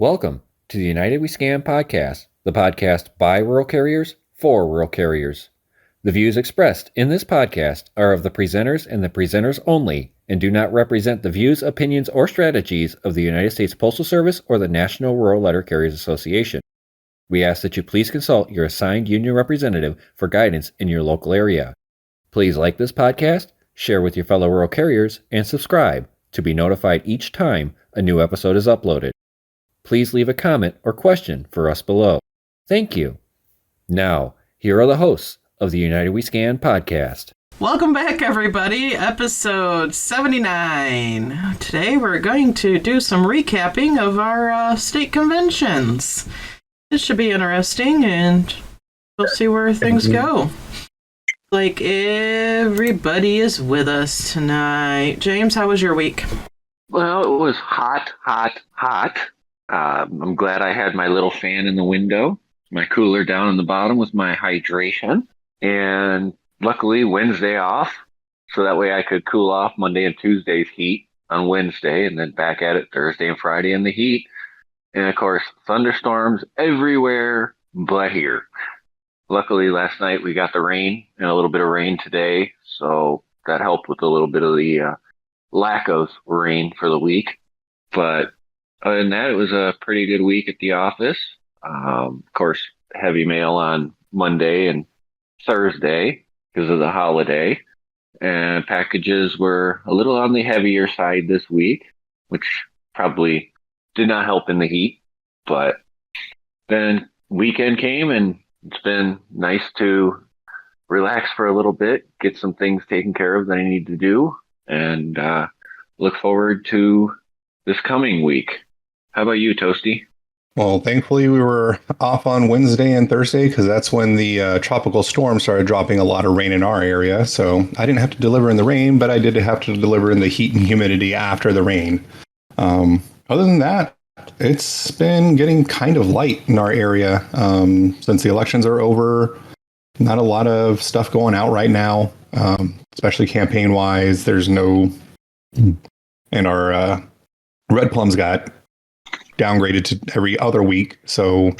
Welcome to the United We Scan podcast, the podcast by rural carriers for rural carriers. The views expressed in this podcast are of the presenters and the presenters only and do not represent the views, opinions, or strategies of the United States Postal Service or the National Rural Letter Carriers Association. We ask that you please consult your assigned union representative for guidance in your local area. Please like this podcast, share with your fellow rural carriers, and subscribe to be notified each time a new episode is uploaded. Please leave a comment or question for us below. Thank you. Now, here are the hosts of the United We Scan podcast. Welcome back, everybody. Episode 79. Today we're going to do some recapping of our state conventions. This should be interesting, and we'll see where things go. Like everybody is with us tonight. James, how was your week? Well, it was hot. I'm glad I had my little fan in the window, my cooler down in the bottom with my hydration, and luckily Wednesday off, so that way I could cool off Monday and Tuesday's heat on Wednesday, and then back at it Thursday and Friday in the heat. And of course, thunderstorms everywhere but here. Luckily, last night we got the rain and a little bit of rain today, so that helped with a little bit of the lack of rain for the week. But other than that, it was a pretty good week at the office. Of course, heavy mail on Monday and Thursday because of the holiday. And packages were a little on the heavier side this week, which probably did not help in the heat. But then weekend came and it's been nice to relax for a little bit, get some things taken care of that I need to do, and look forward to this coming week. How about you, Toasty? Well, thankfully we were off on Wednesday and Thursday because that's when the tropical storm started dropping a lot of rain in our area. So I didn't have to deliver in the rain, but I did have to deliver in the heat and humidity after the rain. Other than that, it's been getting kind of light in our area since the elections are over. Not a lot of stuff going out right now, especially campaign-wise. There's no... And our Red Plums got downgraded to every other week. So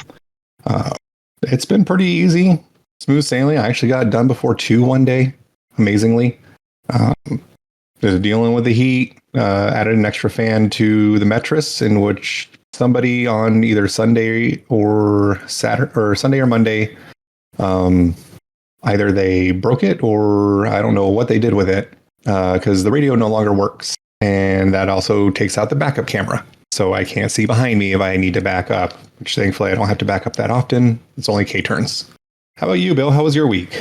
it's been pretty easy, smooth sailing. I actually got it done before 2 one day, amazingly. Just dealing with the heat, added an extra fan to the mattress, in which somebody on either Sunday or Saturday or Sunday or Monday, either they broke it or I don't know what they did with it, because the radio no longer works. And that also takes out the backup camera. So I can't see behind me if I need to back up, which thankfully I don't have to back up that often. It's only K-turns. How about you, Bill? How was your week?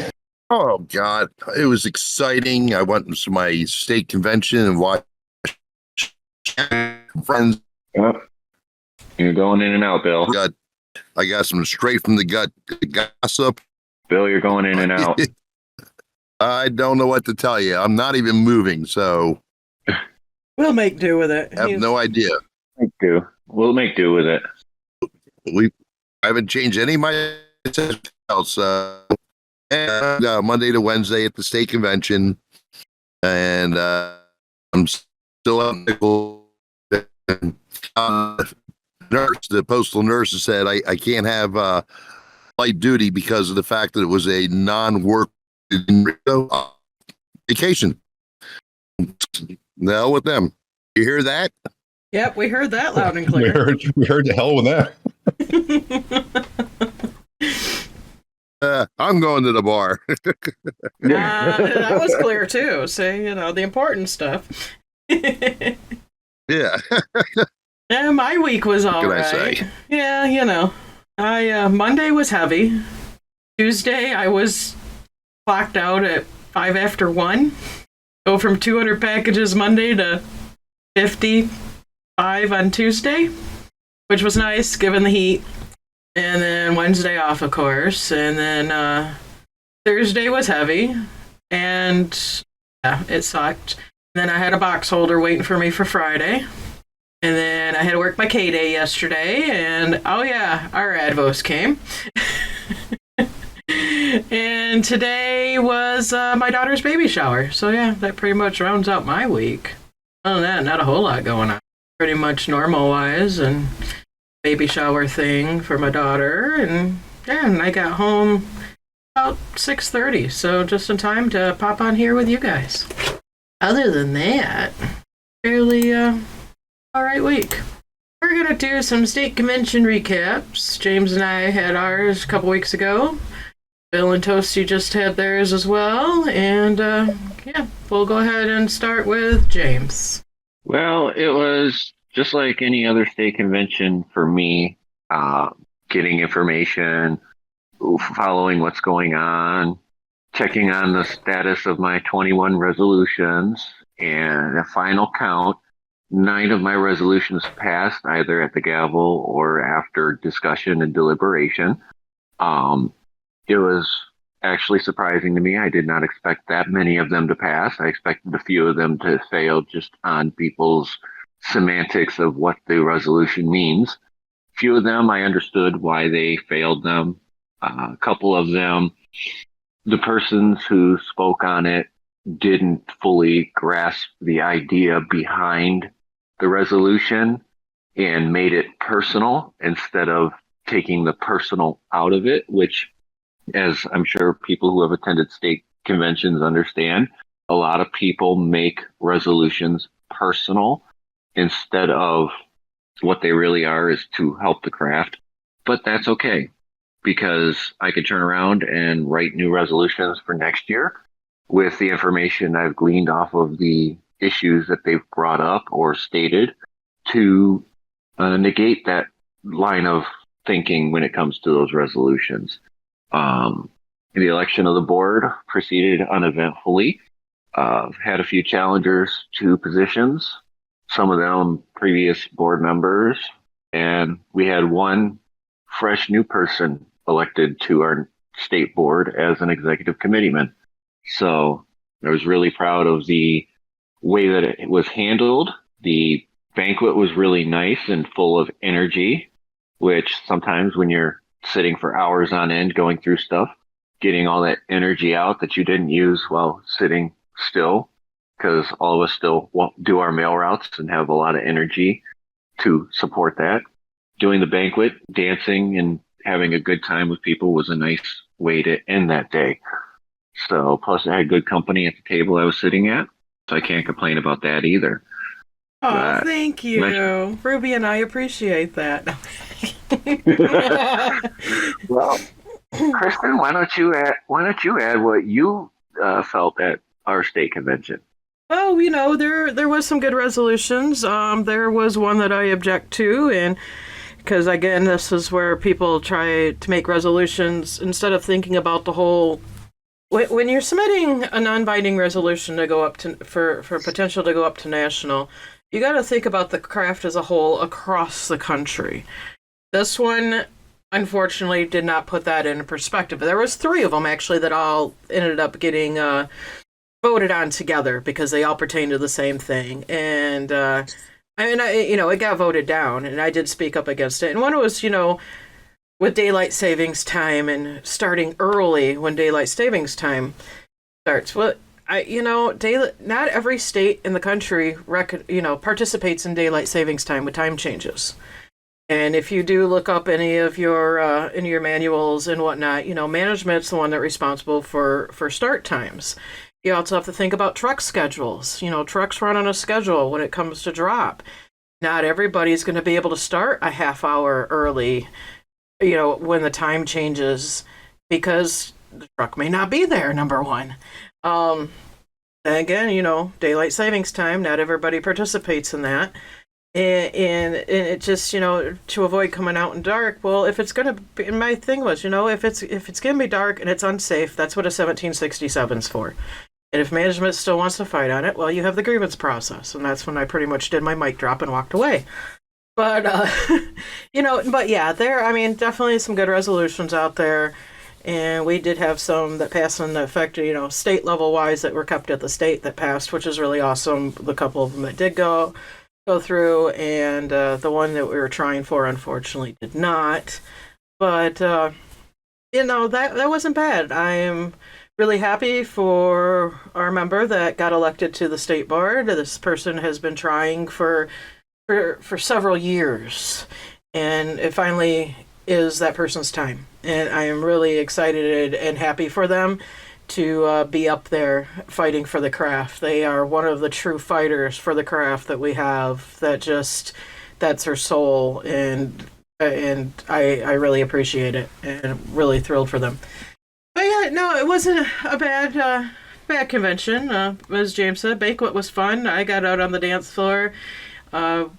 Oh, God. It was exciting. I went to my state convention and watched friends. Yep. You're going in and out, Bill. I got some straight from the gut gossip. Bill, you're going in and out. I don't know what to tell you. I'm not even moving, so... We'll make do with it. I have no idea. We'll make do with it. I haven't changed any of my else. Monday to Wednesday at the state convention, and I'm still up. The postal nurse said I can't have light duty because of the fact that it was a non-work vacation. No, with them. You hear that? Yep, we heard that loud and clear. we heard the hell with that. I'm going to the bar. That was clear too. So, the important stuff. Yeah. Yeah, my week was all What right. can I say? Yeah, I Monday was heavy. Tuesday I was clocked out at 5 after 1. Go from 200 packages Monday to 55 on Tuesday, which was nice given the heat. And then Wednesday off, of course. And then Thursday was heavy. And yeah, it sucked. And then I had a box holder waiting for me for Friday. And then I had to work my K-Day yesterday. And oh yeah, our Advos came. And today was my daughter's baby shower. So yeah, that pretty much rounds out my week. Other than that, not a whole lot going on. Pretty much normal-wise. And baby shower thing for my daughter, and yeah, and I got home about 6:30, so just in time to pop on here with you guys. Other than that, fairly all right week. We're gonna do some state convention recaps. James and I had ours a couple weeks ago. Bill and Toasty just had theirs as well, and yeah, we'll go ahead and start with James. Well, it was just like any other state convention for me, getting information, following what's going on, checking on the status of my 21 resolutions, and a final count. 9 of my resolutions passed either at the gavel or after discussion and deliberation. It was actually surprising to me. I did not expect that many of them to pass. I expected a few of them to fail just on people's semantics of what the resolution means. Few of them, I understood why they failed them. A couple of them, the persons who spoke on it didn't fully grasp the idea behind the resolution and made it personal instead of taking the personal out of it, which, as I'm sure people who have attended state conventions understand, a lot of people make resolutions personal instead of what they really are is to help the craft. But that's okay, because I could turn around and write new resolutions for next year with the information I've gleaned off of the issues that they've brought up or stated to negate that line of thinking when it comes to those resolutions. The election of the board proceeded uneventfully. Had a few challengers to positions, some of them previous board members, and we had one fresh new person elected to our state board as an executive committeeman. So I was really proud of the way that it was handled. The banquet was really nice and full of energy, which sometimes when you're sitting for hours on end going through stuff, getting all that energy out that you didn't use while sitting still, because all of us still do our mail routes and have a lot of energy to support that. Doing the banquet, dancing, and having a good time with people was a nice way to end that day. So, plus I had good company at the table I was sitting at, so I can't complain about that either. Oh, thank you. Ruby and I appreciate that. Well, Kristen, why don't you add what you felt at our state convention? Well, there was some good resolutions. There was one that I object to, and because again, this is where people try to make resolutions instead of thinking about the whole. When you're submitting a non-binding resolution to go up to for potential to go up to national, you got to think about the craft as a whole across the country. This one, unfortunately, did not put that in perspective. But there was 3 of them actually that all ended up getting voted on together because they all pertain to the same thing. And it got voted down, and I did speak up against it. And one was, with daylight savings time and starting early when daylight savings time starts. Well, not every state in the country participates in daylight savings time with time changes. And if you do look up any of your in your manuals and whatnot, management's the one that's responsible for start times. You also have to think about truck schedules. Trucks run on a schedule when it comes to drop. Not everybody's going to be able to start a half hour early, when the time changes, because the truck may not be there, number one. Again, daylight savings time, not everybody participates in that. And it just, to avoid coming out in dark, well, if it's going to be, my thing was, if it's going to be dark and it's unsafe, that's what a 1767's for. And if management still wants to fight on it, well, you have the grievance process. And that's when I pretty much did my mic drop and walked away. But, but yeah, definitely some good resolutions out there. And we did have some that passed in effect, state level wise that were kept at the state that passed, which is really awesome. The couple of them that did go through, and the one that we were trying for, unfortunately, did not. But, that wasn't bad. I am really happy for our member that got elected to the state board. This person has been trying for several years, and it finally is that person's time. And I am really excited and happy for them to be up there fighting for the craft. They are one of the true fighters for the craft that we have. That's her soul, and I really appreciate it, and really thrilled for them. But yeah, no, it wasn't a bad convention. As James said, banquet was fun. I got out on the dance floor.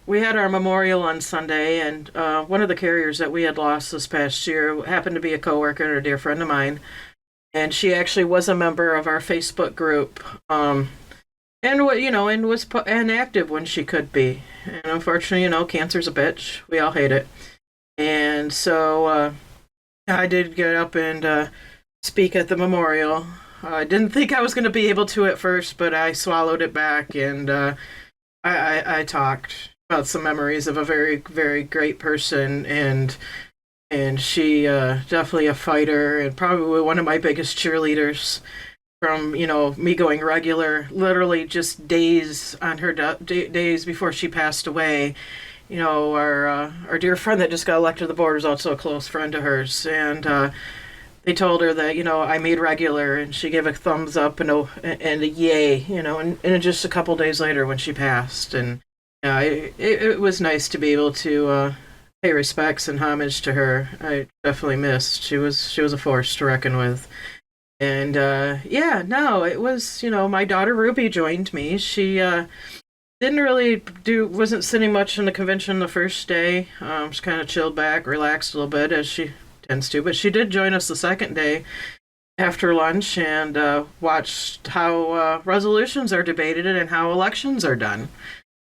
We had our memorial on Sunday, and one of the carriers that we had lost this past year happened to be a coworker and a dear friend of mine, and she actually was a member of our Facebook group, and was active when she could be. And unfortunately, cancer's a bitch. We all hate it, and so I did get up and speak at the memorial. I didn't think I was going to be able to at first, but I swallowed it back, and I talked about some memories of a very, very great person, and she definitely a fighter, and probably one of my biggest cheerleaders from me going regular, literally just days on her days before she passed away. Our dear friend that just got elected to the board is also a close friend of hers, and they told her that I made regular, and she gave a thumbs up and a yay, and just a couple days later when she passed, and it was nice to be able to pay respects and homage to her. I definitely missed. She was a force to reckon with, and it was my daughter Ruby joined me. She wasn't sitting much in the convention the first day. She kind of chilled back, relaxed a little bit as she tends to, but she did join us the second day after lunch and watched how resolutions are debated and how elections are done.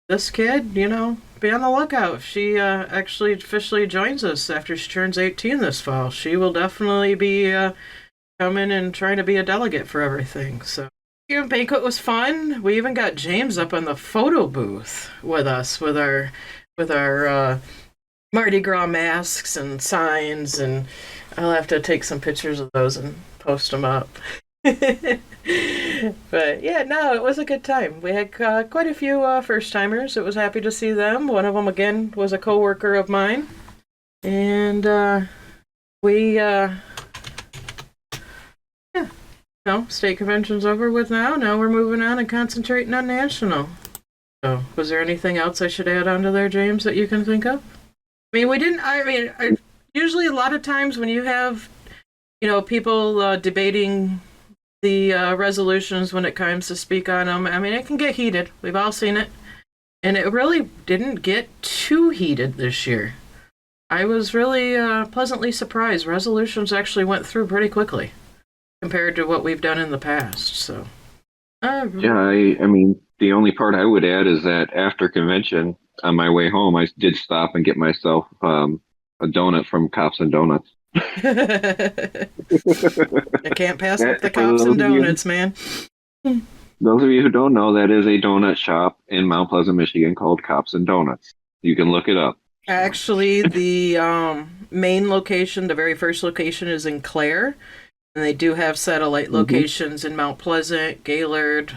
This kid, be on the lookout. If she actually officially joins us after she turns 18 this fall, she will definitely be coming and trying to be a delegate for everything. So banquet was fun. We even got James up on the photo booth with us with our Mardi Gras masks and signs, and I'll have to take some pictures of those and post them up. But yeah, no, it was a good time. We had quite a few first-timers. It was happy to see them. One of them, again, was a coworker of mine. And state convention's over with now. Now we're moving on and concentrating on national. So, was there anything else I should add onto there, James, that you can think of? Usually a lot of times when you have, people debating the resolutions when it comes to speak on them, it can get heated. We've all seen it. And it really didn't get too heated this year. I was really pleasantly surprised. Resolutions actually went through pretty quickly compared to what we've done in the past. So, the only part I would add is that after convention, on my way home, I did stop and get myself a donut from Cops and Donuts. I can't pass up the Cops and Donuts, man. Those of you who don't know, that is a donut shop in Mount Pleasant, Michigan called Cops and Donuts. You can look it up. Actually, the main location, the very first location, is in Clare, and they do have satellite locations in Mount Pleasant, Gaylord.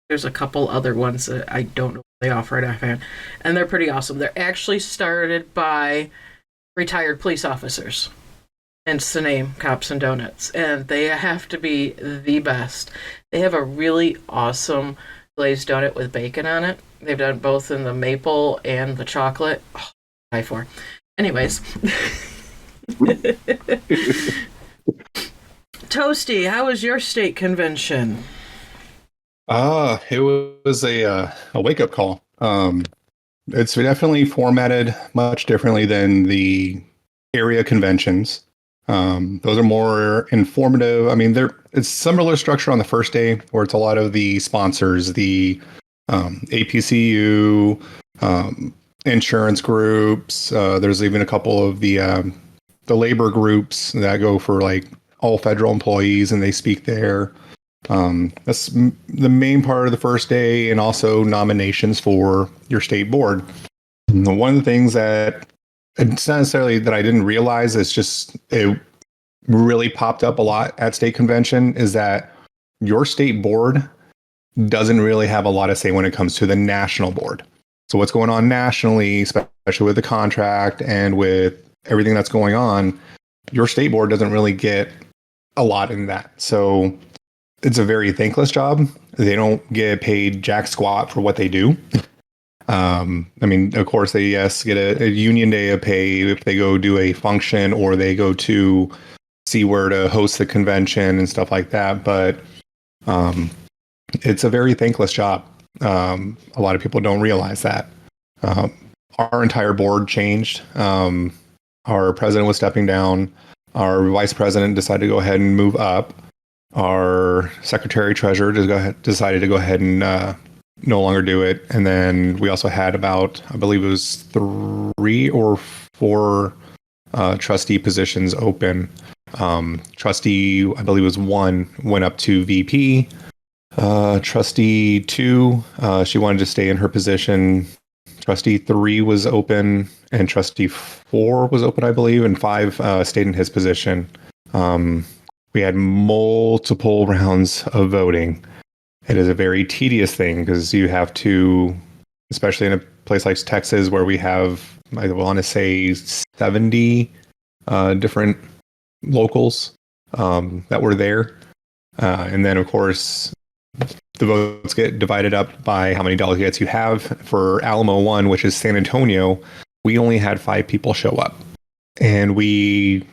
There's a couple other ones that I don't know what they offer at offhand, and they're pretty awesome. They're actually started by retired police officers, hence the name Cops and Donuts, and they have to be the best. They have a really awesome glazed donut with bacon on it. They've done both in the maple and the chocolate. Oh, die for. Anyways. Toasty, how was your state convention? It was a wake-up call. It's definitely formatted much differently than the area conventions. Those are more informative. It's similar structure on the first day, where it's a lot of the sponsors, the APCU, insurance groups. There's even a couple of the labor groups that go for like all federal employees, and they speak there. That's the main part of the first day, and also nominations for your state board. And one of the things that it's not necessarily that I didn't realize, it really popped up a lot at state convention, is that your state board doesn't really have a lot of say when it comes to the national board. So what's going on nationally, especially with the contract and with everything that's going on, your state board doesn't really get a lot in that. So it's a very thankless job. They don't get paid jack squat for what they do. I mean, of course, they get a union day of pay if they go do a function or they go to see where to host the convention and stuff like that. But it's a very thankless job. A lot of people don't realize that. Our entire board changed. Our president was stepping down. Our vice president decided to go ahead and move up. Our secretary treasurer decided to go ahead and no longer do it. And then we also had about, I believe it was 3 or 4 trustee positions open. Trustee, I believe it was 1, went up to VP. Trustee 2, she wanted to stay in her position. Trustee 3 was open, and Trustee 4 was open, I believe, and 5 stayed in his position. We had multiple rounds of voting. It is a very tedious thing because you have to, especially in a place like Texas where we have, I want to say, 70 different locals that were there. And then, of course, the votes get divided up by how many delegates you have. For Alamo 1, which is San Antonio, we only had 5 people show up. And we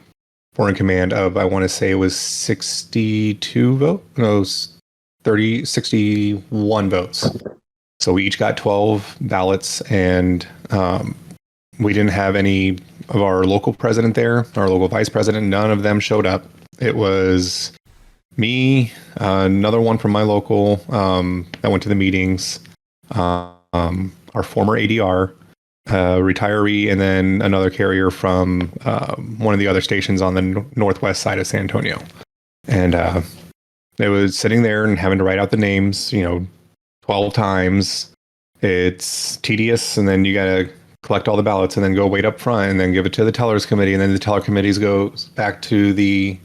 were in command of, I want to say it was 61 votes. So we each got 12 ballots, and we didn't have any of our local president there, our local vice president. None of them showed up. It was me, another one from my local that went to the meetings, our former ADR, retiree, and then another carrier from one of the other stations on the northwest side of San Antonio. And it was sitting there and having to write out the names, 12 times. It's tedious, and then you got to collect all the ballots and then go wait up front and then give it to the tellers committee, and then the teller committees goes back to the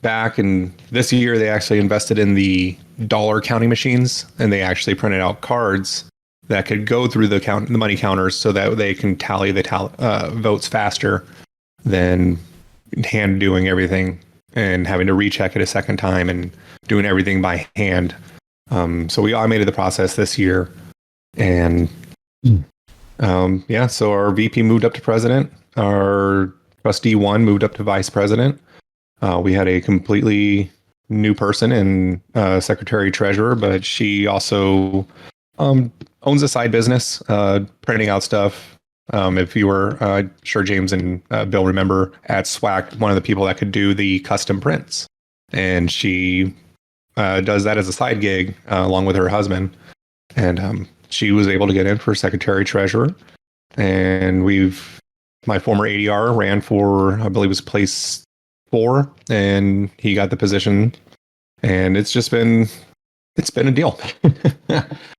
back. And this year they actually invested in the dollar counting machines, and they actually printed out cards that could go through the money counters so that they can tally the votes faster than hand doing everything and having to recheck it a second time and doing everything by hand. So we automated the process this year. And so our VP moved up to president. Our trustee 1 moved up to vice president. We had a completely new person in secretary treasurer, but she also owns a side business, printing out stuff. If you were, sure James and Bill remember at SWAC, one of the people that could do the custom prints. And she does that as a side gig along with her husband. And she was able to get in for secretary treasurer. And my former ADR ran for, I believe it was place 4, and he got the position. And it's been a deal.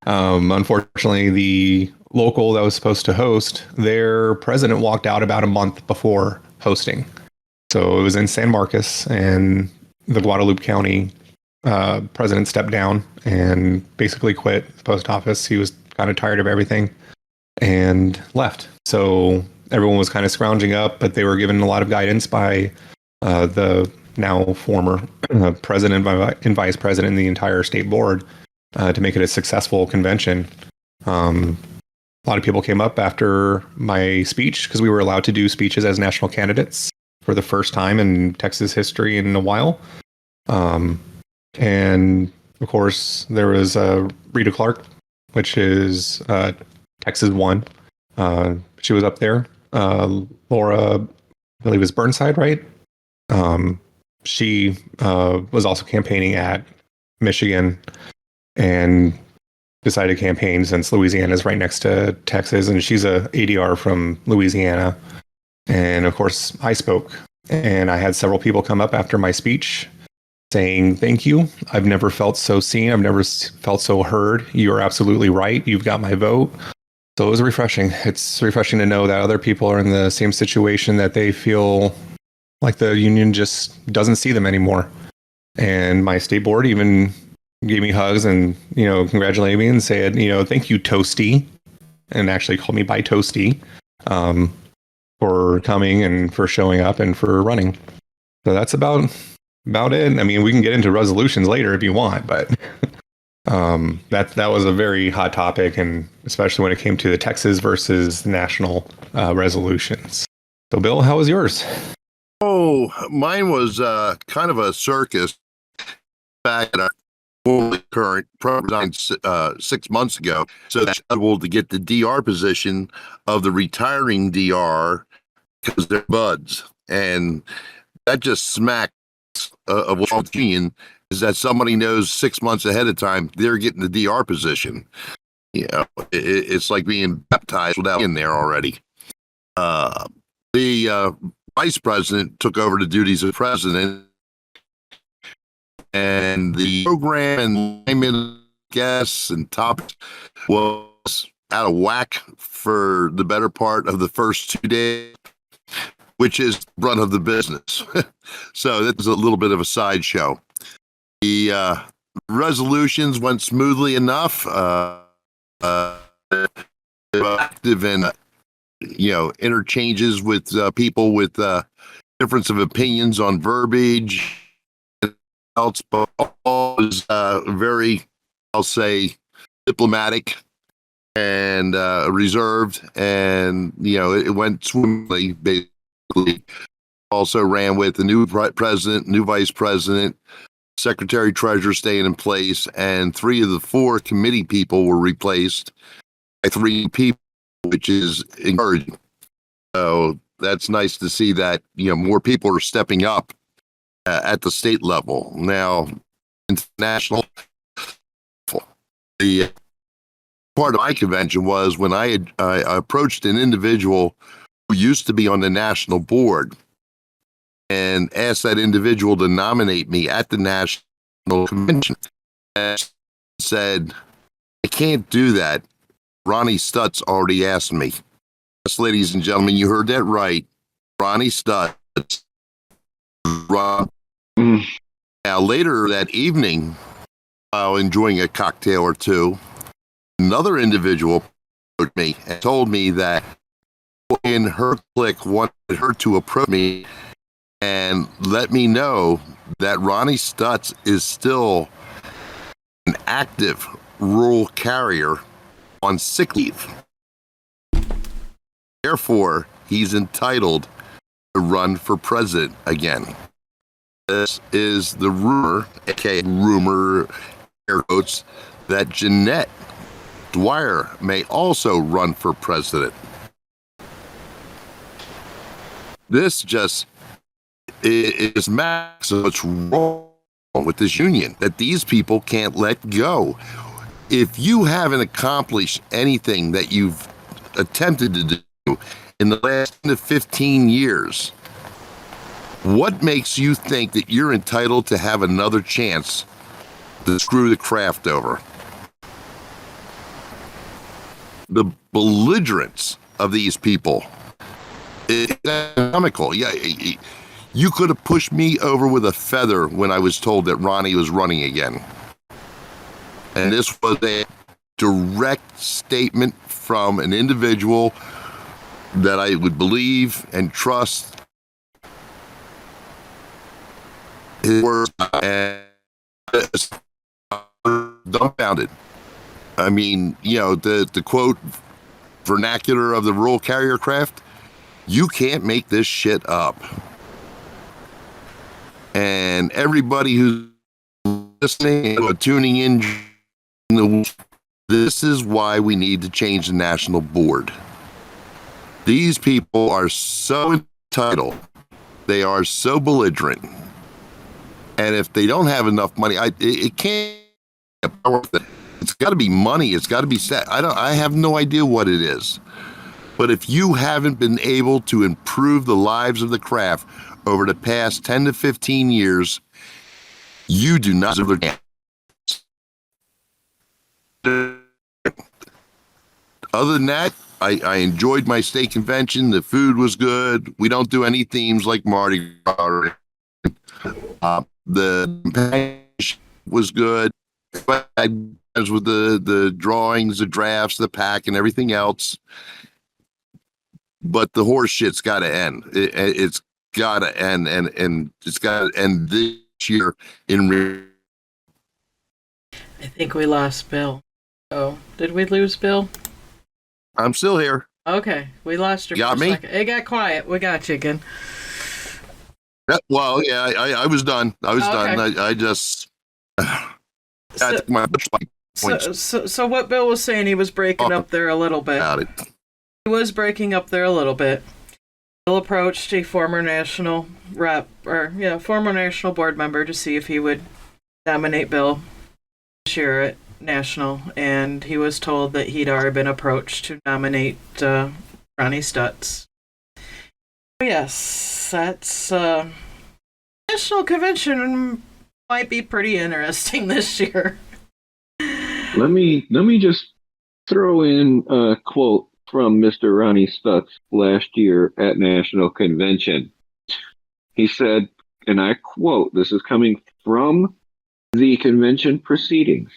Unfortunately, the local that was supposed to host, their president walked out about a month before hosting. So it was in San Marcos, and the Guadalupe County president stepped down and basically quit the post office. He was kind of tired of everything and left. So everyone was kind of scrounging up, but they were given a lot of guidance by the now former president and vice president and the entire state board to make it a successful convention. A lot of people came up after my speech because we were allowed to do speeches as national candidates for the first time in Texas history in a while. And of course, there was Rita Clark, which is Texas 1. She was up there. Laura, I believe, is Burnside, right? She was also campaigning at Michigan and decided to campaign since Louisiana is right next to Texas, and she's a ADR from Louisiana. And of course, I spoke, and I had several people come up after my speech saying, "Thank you. I've never felt so seen. I've never felt so heard. You are absolutely right. You've got my vote." So it was refreshing. It's refreshing to know that other people are in the same situation, that they feel like the union just doesn't see them anymore. And my state board even gave me hugs and, congratulated me and said, "Thank you, Toasty." and actually called me by Toasty for coming and for showing up and for running. So that's about it. I mean, we can get into resolutions later if you want, but that was a very hot topic, and especially when it came to the Texas versus national resolutions. So, Bill, how was yours? Oh, mine was kind of a circus. Back at our current resigned 6 months ago, so that's able to get the DR position of the retiring DR because they're buds, and that just smacks of what union is that somebody knows 6 months ahead of time they're getting the DR position. You know, it's like being baptized without being there already. The vice president took over the duties of president, and the program and alignment guests and topics was out of whack for the better part of the first 2 days, which is the brunt of the business. So that was a little bit of a sideshow. The resolutions went smoothly enough. Active in interchanges with people with difference of opinions on verbiage and else, but all was very, I'll say, diplomatic and reserved, and it went swimmingly. Basically, also ran with the new president, new vice president, secretary treasurer staying in place, and 3 of the 4 committee people were replaced by 3 people, which is encouraging. So that's nice to see that more people are stepping up at the state level. Now, international, the part of my convention was when I approached an individual who used to be on the national board and asked that individual to nominate me at the national convention. And said, I can't do that. Ronnie Stutz already asked me. Yes, ladies and gentlemen, you heard that right. Ronnie Stutz. Now, later that evening, while enjoying a cocktail or two, another individual approached me and told me that in her clique wanted her to approach me and let me know that Ronnie Stutz is still an active rural carrier on sick leave. Therefore, he's entitled to run for president again. This is the rumor, aka rumor, air quotes, that Jeanette Dwyer may also run for president. This just is max of what's wrong with this union, that these people can't let go. If you haven't accomplished anything that you've attempted to do in the last 10 to 15 years, what makes you think that you're entitled to have another chance to screw the craft over? The belligerence of these people is comical. Yeah, you could have pushed me over with a feather when I was told that Ronnie was running again. And this was a direct statement from an individual that I would believe and trust his words, and dumbfounded. I mean, the quote vernacular of the rural carrier craft, you can't make this shit up. And everybody who's listening or tuning in, this is why we need to change the national board. These people are so entitled. They are so belligerent. And if they don't have enough money, it can't. It's got to be money. It's got to be set. I have no idea what it is. But if you haven't been able to improve the lives of the craft over the past 10 to 15 years, you do not deserve their chance. Other than that, I enjoyed my state convention. The food was good. We don't do any themes like Mardi Gras. The was good. But I as with the drawings, the drafts, the pack, and everything else. But the horse shit's got to end. It's got to end, and it's got to end this year. I think we lost Bill. Oh, did we lose Bill? I'm still here. Okay, we lost you. Got for a me? second. It got quiet. We got you again. Well, yeah, I was done. I was Okay. done. I just So, took my points so what Bill was saying, he was breaking up there a little bit. about it. He was breaking up there a little bit. Bill approached a former national former national board member to see if he would nominate Bill this year at national, and he was told that he'd already been approached to nominate Ronnie Stutz. Yes, that's national convention might be pretty interesting this year. Let me just throw in a quote from Mr. Ronnie Stutz last year at National Convention. He said, and I quote, this is coming from the convention proceedings.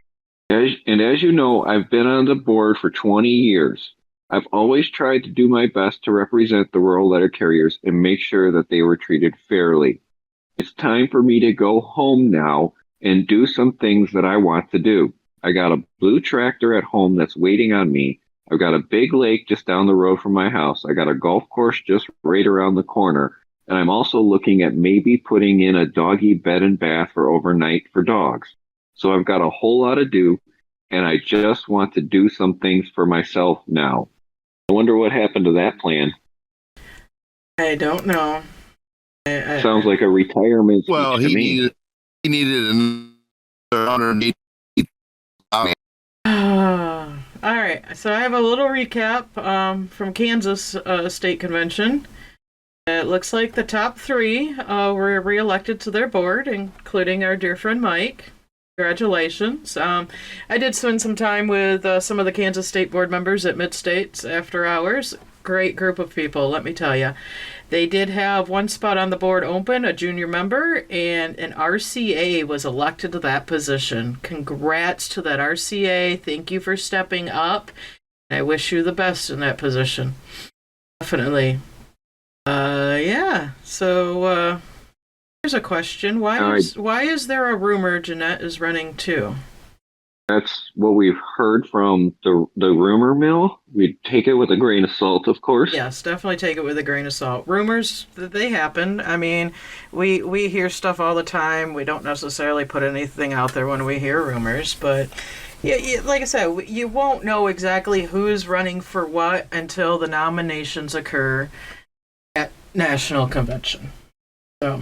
As you know, I've been on the board for 20 years. I've always tried to do my best to represent the rural letter carriers and make sure that they were treated fairly. It's time for me to go home now and do some things that I want to do. I got a blue tractor at home that's waiting on me. I've got a big lake just down the road from my house. I got a golf course just right around the corner. And I'm also looking at maybe putting in a doggy bed and bath for overnight for dogs. So I've got a whole lot to do, and I just want to do some things for myself now. I wonder what happened to that plan. I don't know. Sounds like a retirement speech Well, to me. he needed another 180. All right, so I have a little recap from Kansas State Convention. It looks like the top three were reelected to their board, including our dear friend Mike. Congratulations. I did spend some time with some of the Kansas State board members at Mid-States after hours. Great group of people, let me tell you. They did have one spot on the board open, a junior member, and an RCA was elected to that position. Congrats to that RCA. Thank you for stepping up. I wish you the best in that position. Definitely. Yeah. So, here's a question. Why is there a rumor Jeanette is running too? That's what we've heard from the rumor mill. We take it with a grain of salt, of course. Yes, definitely take it with a grain of salt. Rumors, they happen. I mean, we hear stuff all the time. We don't necessarily put anything out there when we hear rumors, but yeah, like I said, you won't know exactly who's running for what until the nominations occur at National Convention. So,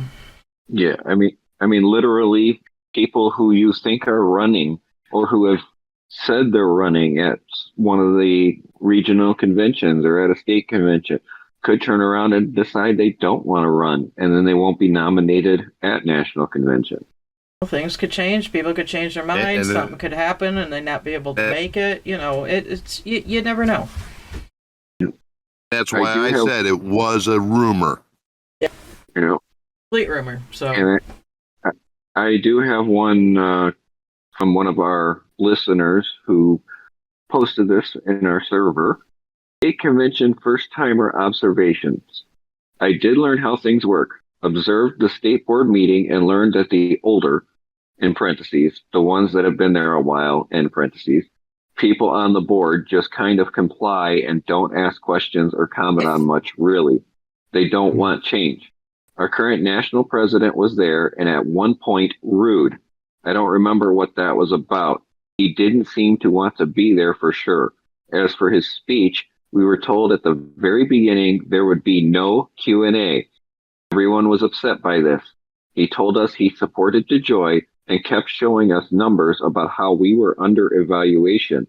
Yeah, I mean, literally, people who you think are running or who have said they're running at one of the regional conventions or at a state convention could turn around and decide they don't want to run, and then they won't be nominated at national convention. things could change. People could change their minds. Something could happen, and they not be able to make it. You know, it's you never know. That's why I said it was a rumor. Yeah. You know, Complete rumor. So, and I do have one from one of our listeners who posted this in our server. State convention first timer observations. I did learn how things work. Observed the state board meeting and learned that the older, in parentheses, the ones that have been there a while, in parentheses, people on the board just kind of comply and don't ask questions or comment on much, really. They don't want change. Our current national president was there and at one point rude. I don't remember what that was about. He didn't seem to want to be there for sure. As for his speech, we were told at the very beginning there would be no Q&A. Everyone was upset by this. He told us he supported DeJoy and kept showing us numbers about how we were under evaluation.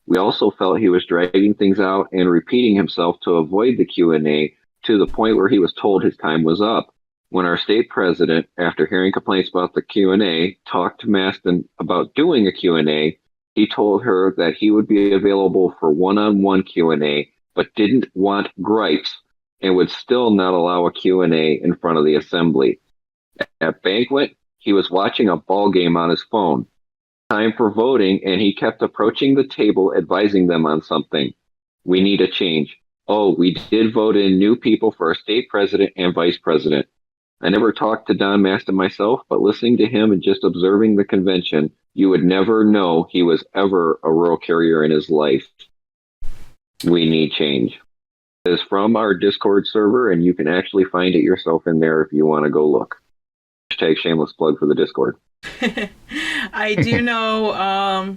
We also felt he was dragging things out and repeating himself to avoid the Q&A to the point where he was told his time was up. When our state president, after hearing complaints about the Q&A, talked to Maston about doing a Q&A, he told her that he would be available for one-on-one Q&A, but didn't want gripes and would still not allow a Q&A in front of the assembly. At banquet, he was watching a ball game on his phone. Time for voting, and he kept approaching the table, advising them on something. We need a change. Oh, we did vote in new people for our state president and vice president. I never talked to Don Maston myself, but listening to him and just observing the convention, you would never know he was ever a rural carrier in his life. We need change. It is from our Discord server, and you can actually find it yourself in there if you want to go look. Hashtag shameless plug for the Discord. I do know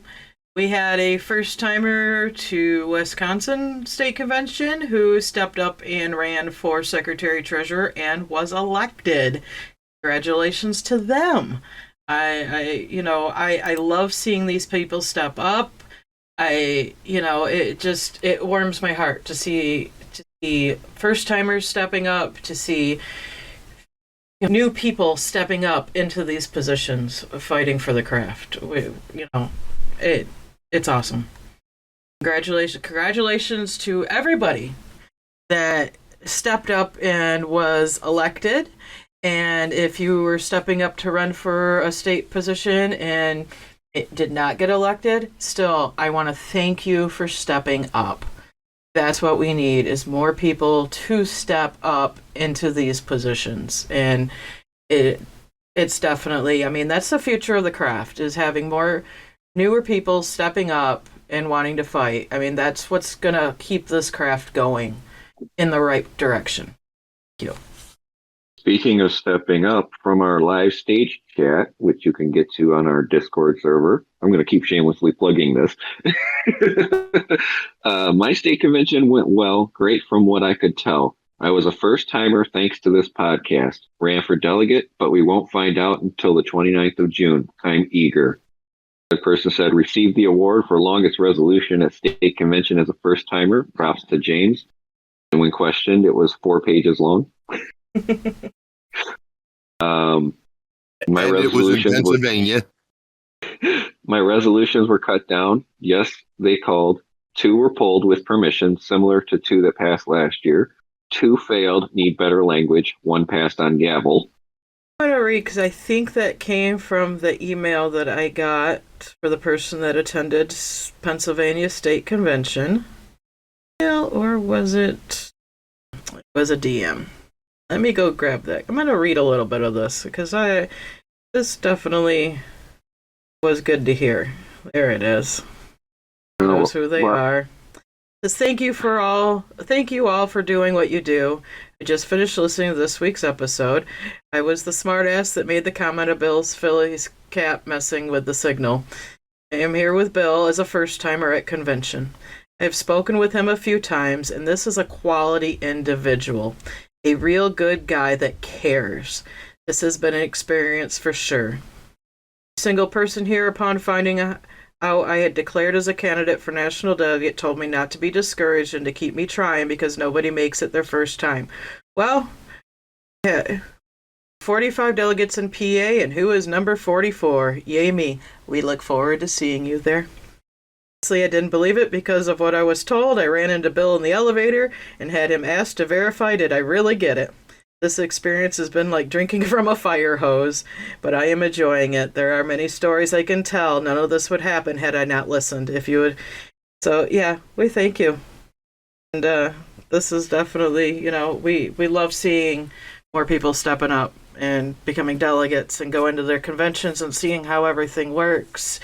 we had a first timer to Wisconsin State Convention who stepped up and ran for Secretary Treasurer and was elected. Congratulations to them. I love seeing these people step up. It warms my heart to see first timers stepping up, to see new people stepping up into these positions, fighting for the craft. It's awesome. Congratulations to everybody that stepped up and was elected. And if you were stepping up to run for a state position and it did not get elected, still, I want to thank you for stepping up. That's what we need, is more people to step up into these positions. And it's definitely, that's the future of the craft, is having more newer people stepping up and wanting to fight. That's what's going to keep this craft going in the right direction. Thank you. Speaking of stepping up, from our live stage chat, which you can get to on our Discord server, I'm going to keep shamelessly plugging this. My state convention went well, great from what I could tell. I was a first timer thanks to this podcast. Ran for delegate, but we won't find out until the 29th of June. I'm eager. The person said, received the award for longest resolution at state convention as a first timer. Props to James. And when questioned, it was 4 pages long. My and it was in Pennsylvania. My resolutions were cut down. Yes, they called. 2 were pulled with permission, similar to 2 that passed last year. 2 failed, need better language. 1 passed on gavel. I'm going to read, because I think that came from the email that I got for the person that attended Pennsylvania State Convention. Or was it? It was a DM. Let me go grab that. I'm going to read a little bit of this, because this definitely was good to hear. There it is. Knows who they are. Says, thank you all for doing what you do. I just finished listening to this week's episode. I was the smartass that made the comment of Bill's Phillies cap messing with the signal. I am here with Bill as a first timer at convention. I've spoken with him a few times, and this is a quality individual. A real good guy that cares. This has been an experience for sure. Single person here, upon finding out I had declared as a candidate for national delegate, told me not to be discouraged and to keep me trying because nobody makes it their first time. Well, yeah, 45 delegates in PA, and who is number 44? Yay me. We look forward to seeing you there. Honestly, I didn't believe it because of what I was told. I ran into Bill in the elevator and had him asked to verify did I really get it. This experience has been like drinking from a fire hose, but I am enjoying it. There are many stories I can tell. None of this would happen had I not listened. If you would, so yeah, we thank you. And this is definitely, we love seeing more people stepping up and becoming delegates and going to their conventions and seeing how everything works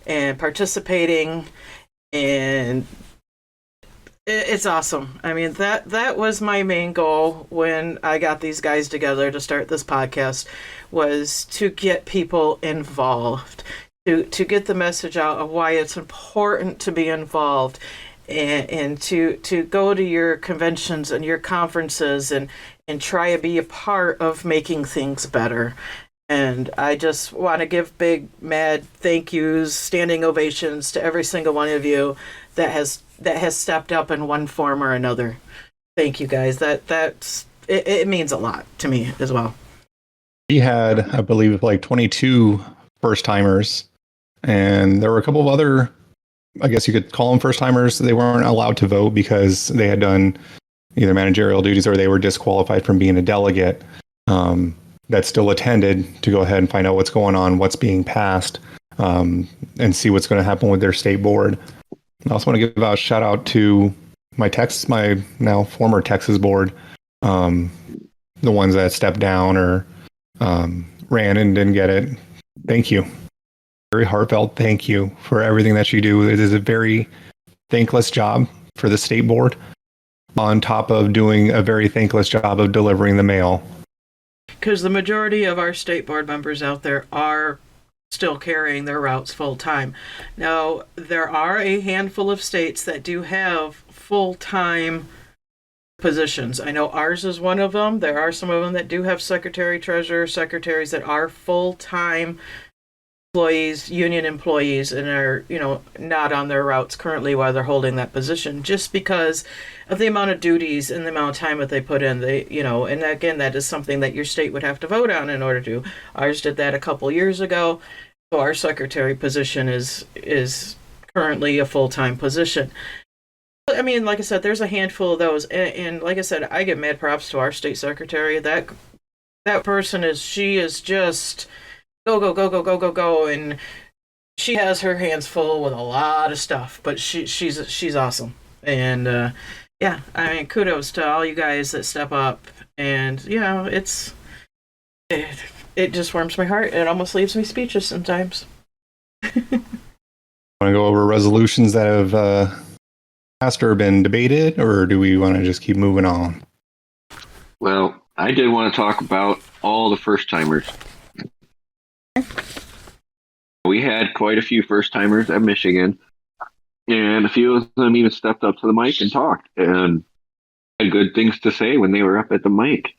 and participating, and it's awesome. That was my main goal when I got these guys together to start this podcast, was to get people involved, to get the message out of why it's important to be involved, and to go to your conventions and your conferences and try to be a part of making things better. And I just want to give big, mad thank yous, standing ovations to every single one of you that has stepped up in one form or another. Thank you, guys. It means a lot to me as well. He had, I believe, like 22 first timers, and there were a couple of other, I guess you could call them first timers. They weren't allowed to vote because they had done either managerial duties or they were disqualified from being a delegate. That still attended to go ahead and find out what's going on, what's being passed. and see what's going to happen with their state board. I also want to give a shout out to my now former Texas board, the ones that stepped down or ran and didn't get it. Thank you. Very heartfelt thank you for everything that you do. It is a very thankless job for the state board, on top of doing a very thankless job of delivering the mail. Because the majority of our state board members out there are still carrying their routes full time. Now, there are a handful of states that do have full time positions. I know ours is one of them. There are some of them that do have secretary, treasurer, secretaries that are full time employees, union employees, and are, not on their routes currently while they're holding that position, just because of the amount of duties and the amount of time that they put in. And again, that is something that your state would have to vote on in order to. Ours did that a couple years ago. So our secretary position is currently a full-time position. I mean, like I said, there's a handful of those, and like I said, I give mad props to our state secretary. That person she is just go, go, go, go, go, go, go. And she has her hands full with a lot of stuff, but she's awesome. And yeah, I mean, kudos to all you guys that step up. And, it just warms my heart. It almost leaves me speechless sometimes. Want to go over resolutions that have passed or been debated, or do we want to just keep moving on? Well, I did want to talk about all the first timers. We had quite a few first timers at Michigan, and a few of them even stepped up to the mic and talked and had good things to say when they were up at the mic.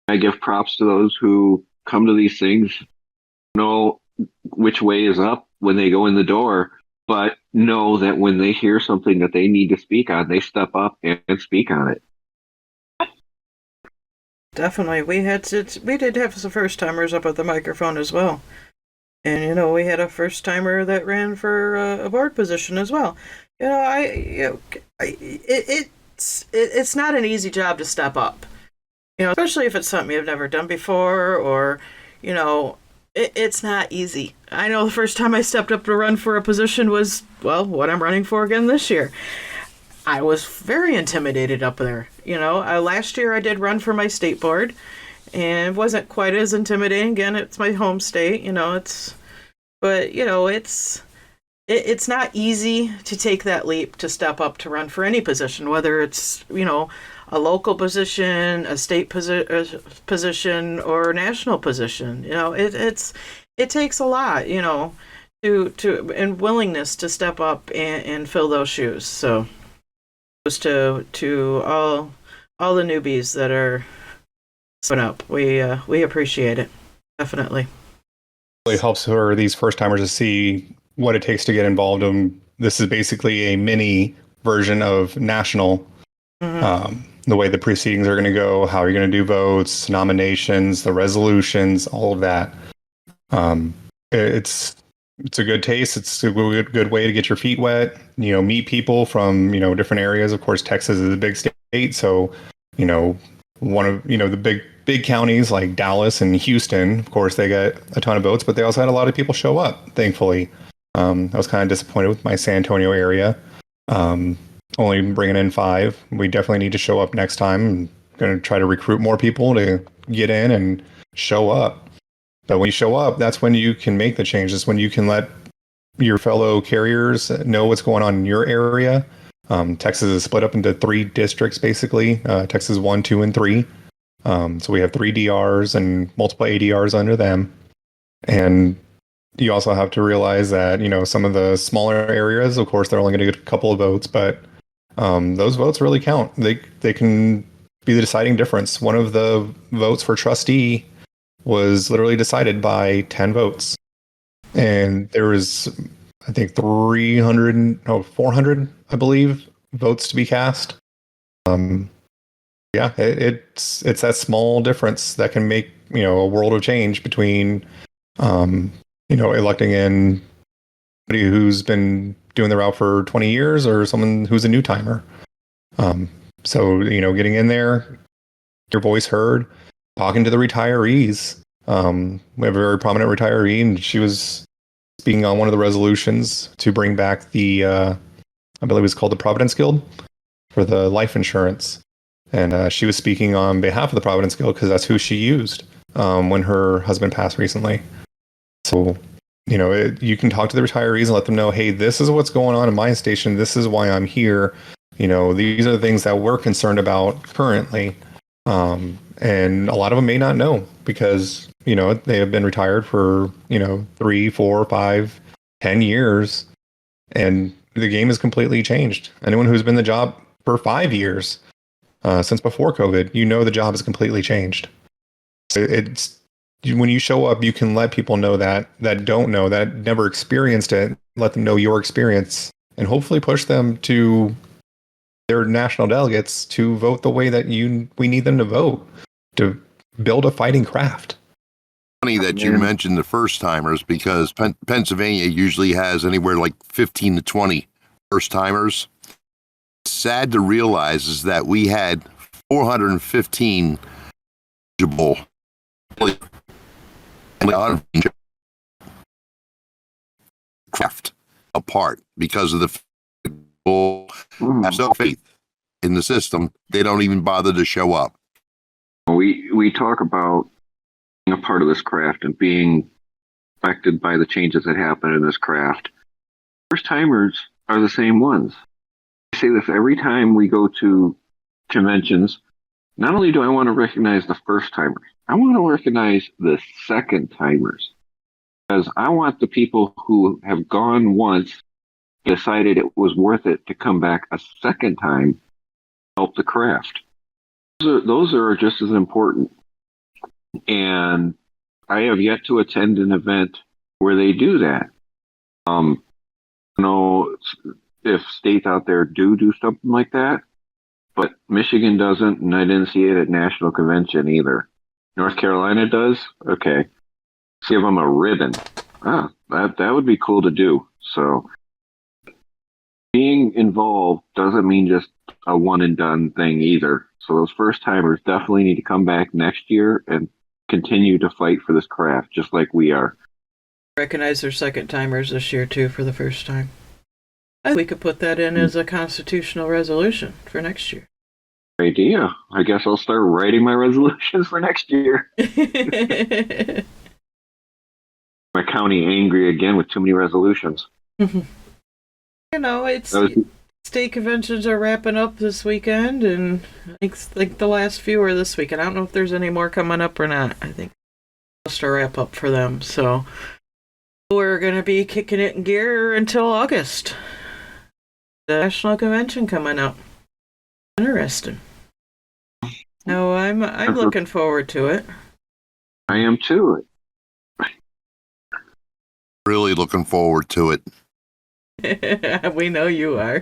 I give props to those who come to these things, know which way is up when they go in the door, but know that when they hear something that they need to speak on, they step up and speak on it. Definitely. We did have some first timers up at the microphone as well. And, we had a first timer that ran for a board position as well. It's not an easy job to step up, especially if it's something you've never done before, or, it's not easy. I know the first time I stepped up to run for a position was, what I'm running for again this year. I was very intimidated up there. Last year I did run for my state board, and it wasn't quite as intimidating. Again, it's my home state. It's not easy to take that leap to step up to run for any position, whether it's a local position, a state position, or a national position. It takes a lot, and willingness to step up and fill those shoes. So, to all the newbies that are stepping up, we appreciate it, definitely. It really helps for these first timers to see what it takes to get involved. This is basically a mini version of national. The way the proceedings are going to go, how you're going to do votes, nominations, the resolutions, all of that. It's a good taste. It's a good way to get your feet wet. Meet people from different areas. Of course, Texas is a big state, so one of the big counties like Dallas and Houston. Of course, they get a ton of votes, but they also had a lot of people show up. Thankfully, I was kind of disappointed with my San Antonio area. Only bringing in 5. We definitely need to show up next time. I'm going to try to recruit more people to get in and show up. But when you show up, that's when you can make the changes, when you can let your fellow carriers know what's going on in your area. Texas is split up into 3 districts, basically. Texas 1, 2, and 3. So we have 3 DRs and multiple ADRs under them. And you also have to realize that, some of the smaller areas, of course, they're only going to get a couple of votes, but those votes really count. They can be the deciding difference. One of the votes for trustee was literally decided by 10 votes. And there was, I think, 400, I believe, votes to be cast. It's that small difference that can make, a world of change between, electing in somebody who's been doing the route for 20 years or someone who's a new timer. So, getting in there, your voice heard, talking to the retirees. We have a very prominent retiree, and she was speaking on one of the resolutions to bring back the, I believe it was called the Providence Guild for the life insurance. And she was speaking on behalf of the Providence Guild because that's who she used when her husband passed recently. So, you know, you can talk to the retirees and let them know, hey, this is what's going on in my station. This is why I'm here. You know, these are the things that we're concerned about currently. And a lot of them may not know because, you know, they have been retired for, you know, 3, 4, 5, 10 years. And the game has completely changed. Anyone who's been in the job for 5 years, since before COVID, you know the job has completely changed. So it's when you show up, you can let people know that don't know, that never experienced it, let them know your experience, and hopefully push them to their national delegates to vote the way that we need them to vote to build a fighting craft. Funny that you mentioned the first timers because Pennsylvania usually has anywhere like 15 to 20 first timers. Sad to realize is that we had 415 eligible craft apart because of the people have no faith in the system. They don't even bother to show up. We talk about being a part of this craft and being affected by the changes that happen in this craft. First timers are the same ones. I say this every time we go to conventions. Not only do I want to recognize the first timers, I want to recognize the second timers. Because I want the people who have gone once, decided it was worth it to come back a second time, help the craft. Those are just as important. And I have yet to attend an event where they do that. You know, if states out there do something like that, but Michigan doesn't, and I didn't see it at National Convention either. North Carolina does? Okay. Let's give them a ribbon. That would be cool to do. So being involved doesn't mean just a one and done thing either. So those first timers definitely need to come back next year and continue to fight for this craft, just like we are. Recognize their second timers this year too for the first time. I think we could put that in as a constitutional resolution for next year. Idea. I guess I'll start writing my resolutions for next year. My county angry again with too many resolutions. You know, it's state conventions are wrapping up this weekend, and I think the last few are this weekend. I don't know if there's any more coming up or not. I think it's a wrap up for them. So we're going to be kicking it in gear until August. The National Convention coming up. Interesting. No, I'm looking forward to it. I am too. Really looking forward to it. We know you are.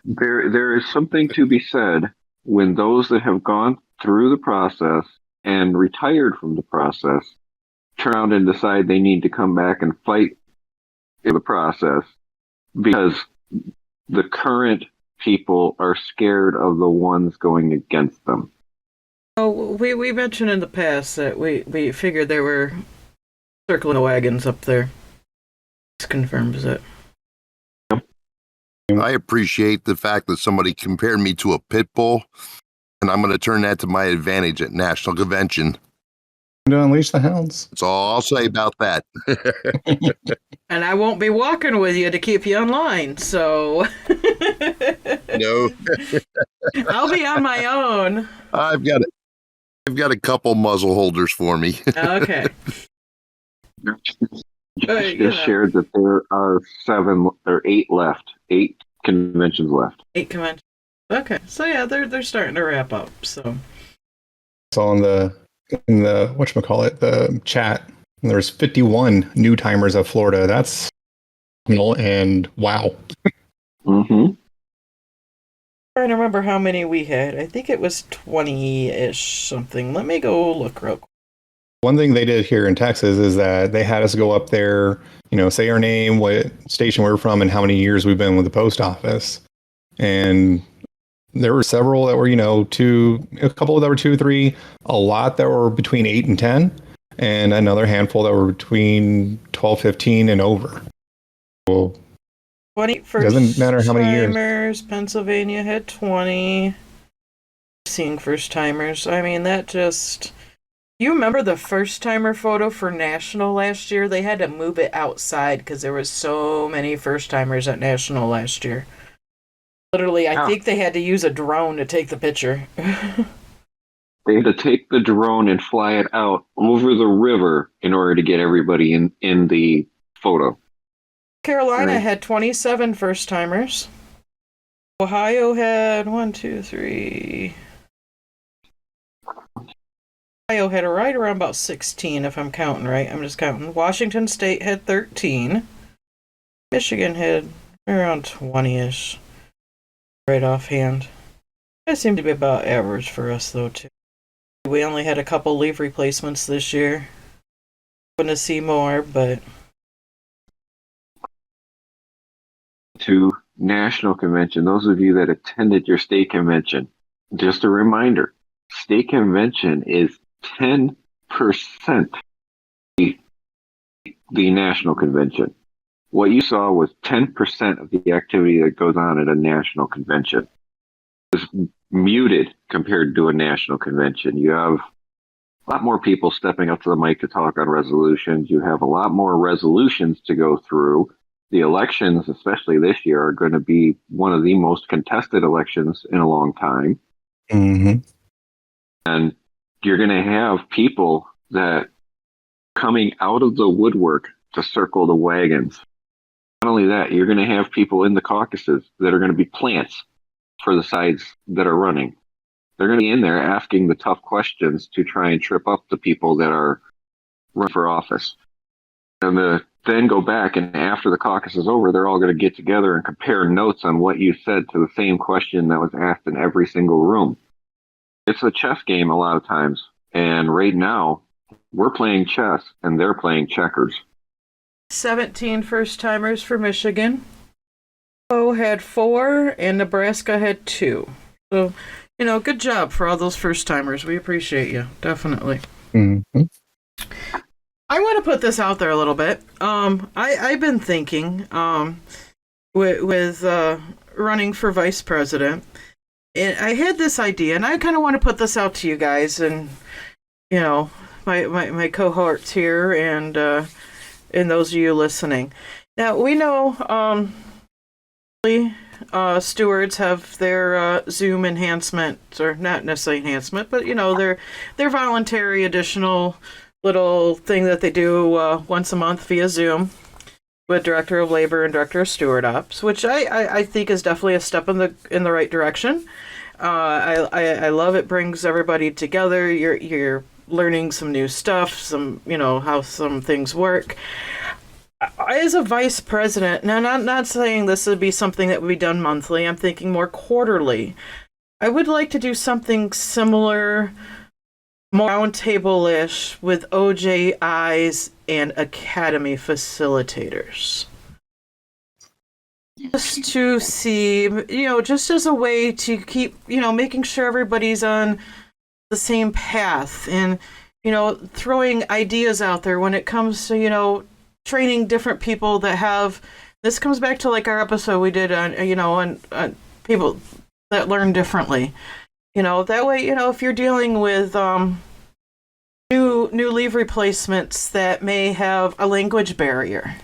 There is something to be said when those that have gone through the process and retired from the process turn around and decide they need to come back and fight in the process because the current people are scared of the ones going against them. Oh, we mentioned in the past that we figured there were circling the wagons up there. This confirms it. I appreciate the fact that somebody compared me to a pit bull, and I'm going to turn that to my advantage at National Convention. To unleash the hounds. That's all I'll say about that. And I won't be walking with you to keep you in line, so No. I'll be on my own. I've got a couple muzzle holders for me. Okay. Just shared that there are 7 or 8 left. 8 conventions left. 8 conventions. Okay, so yeah, they're starting to wrap up. So in the whatchamacallit, the chat, there's 51 new timers of Florida. That's and wow. Mm-hmm. Trying to remember how many we had. I think it was 20-ish something. Let me go look real quick. One thing they did here in Texas is that they had us go up there, say our name, what station we're from, and how many years we've been with the post office. And there were several that were, a couple that were 2, 3, a lot that were between 8 and 10. and another handful that were between 12, 15 and over. Well, 20 doesn't matter how many years. timers. Pennsylvania had 20. Seeing first timers. I mean, that just. You remember the first timer photo for National last year? They had to move it outside because there was so many first timers at National last year. Literally, I think they had to use a drone to take the picture. They had to take the drone and fly it out over the river in order to get everybody in the photo. Carolina had 27 first timers. Ohio had 1, 2, 3. Ohio had right around about 16, if I'm counting right. I'm just counting. Washington State had 13. Michigan had around 20-ish, right offhand. That seemed to be about average for us, though, too. We only had a couple leave replacements this year. Going to see more, but... To National Convention, those of you that attended your state convention, just a reminder, state convention is 10% the national convention. What you saw was 10% of the activity that goes on at a national convention. It's muted compared to a national convention. You have a lot more people stepping up to the mic to talk on resolutions. You have a lot more resolutions to go through. The elections, especially this year, are going to be one of the most contested elections in a long time. Mm-hmm. And you're going to have people that coming out of the woodwork to circle the wagons. Not only that, you're going to have people in the caucuses that are going to be plants for the sides that are running. They're going to be in there asking the tough questions to try and trip up the people that are running for office. And then go back, and after the caucus is over, they're all going to get together and compare notes on what you said to the same question that was asked in every single room. It's a chess game a lot of times, and right now, we're playing chess, and they're playing checkers. 17 first timers for Michigan. Idaho had 4, and Nebraska had 2. So, good job for all those first timers. We appreciate you, definitely. Mm-hmm. I want to put this out there a little bit. I've been thinking with running for vice president, and I had this idea, and I kind of want to put this out to you guys, and my cohorts here, and those of you listening. Now we know stewards have their Zoom enhancement, or not necessarily enhancement, but their voluntary additional little thing that they do once a month via Zoom with Director of Labor and Director of Steward Ops, which I think is definitely a step in the right direction. I love it. Brings everybody together. You're learning some new stuff, some how some things work. As a vice president, now not saying this would be something that would be done monthly. I'm thinking more quarterly. I would like to do something similar, more roundtable-ish, with OJIs and academy facilitators. Just to see, just as a way to keep, making sure everybody's on the same path, and, throwing ideas out there when it comes to, training different people that have, this comes back to like our episode we did on, on people that learn differently. That way, if you're dealing with new leave replacements that may have a language barrier,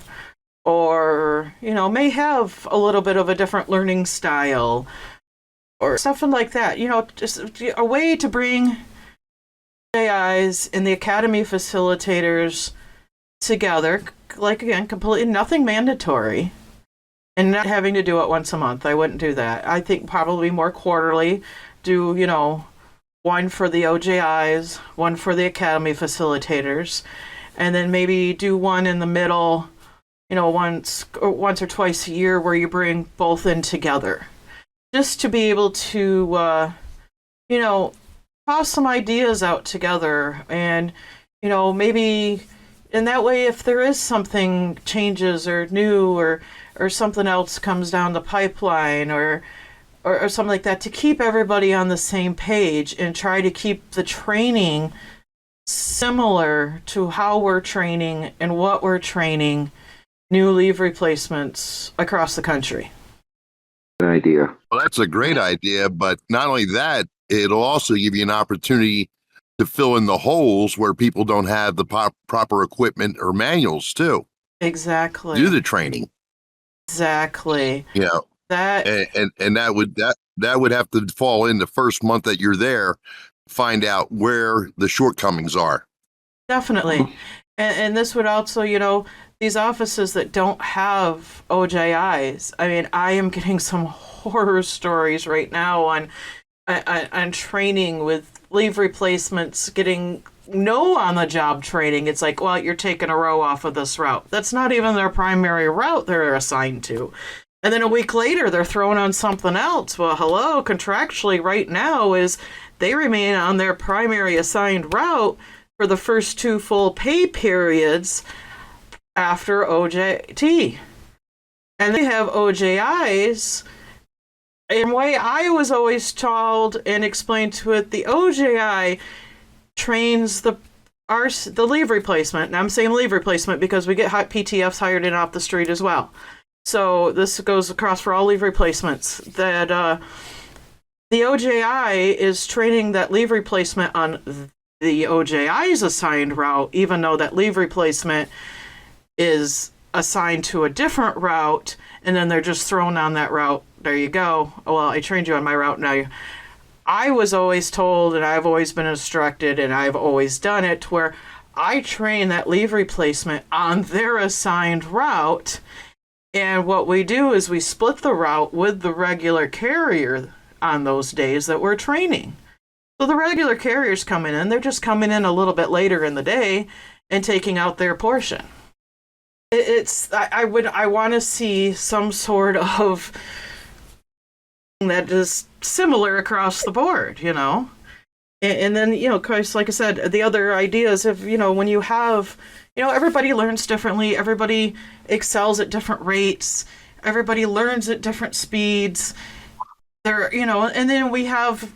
or may have a little bit of a different learning style, or something like that, just a way to bring AIs and the academy facilitators together, like, again, completely nothing mandatory, and not having to do it once a month. I wouldn't do that. I think probably more quarterly. Do one for the OJIs, one for the academy facilitators, and then maybe do one in the middle, once or twice a year, where you bring both in together, just to be able to toss some ideas out together, and maybe. And that way, if there is something changes or new, or something else comes down the pipeline, or something like that, to keep everybody on the same page and try to keep the training similar to how we're training and what we're training new leave replacements across the country. Good idea. Well, that's a great idea, but not only that, it'll also give you an opportunity to fill in the holes where people don't have the proper equipment or manuals too. Exactly. Do the training. Exactly. Yeah. That And that would have to fall in the first month that you're there, find out where the shortcomings are. definitely. And this would also, these offices that don't have OJIs. I mean, I am getting some horror stories right now on training with leave replacements getting no on the job training. It's like, well, you're taking a row off of this route. That's not even their primary route they're assigned to. And then a week later, they're thrown on something else. Well, hello, contractually right now is they remain on their primary assigned route for the first 2 full pay periods after OJT. And they have OJIs. And the way I was always told and explained to it, the OJI trains the leave replacement. And I'm saying leave replacement because we get PTFs hired in off the street as well. So this goes across for all leave replacements. That the OJI is training that leave replacement on the OJI's assigned route, even though that leave replacement is assigned to a different route, and then they're just thrown on that route. There you go. Well, I trained you on my route now. I was always told, and I've always been instructed, and I've always done it, where I train that leave replacement on their assigned route. And what we do is we split the route with the regular carrier on those days that we're training. So the regular carriers coming in, they're just coming in a little bit later in the day and taking out their portion. I want to see some sort of that is similar across the board, And then, of course, like I said, the other ideas of, when you have, everybody learns differently. Everybody excels at different rates. Everybody learns at different speeds. And then we have,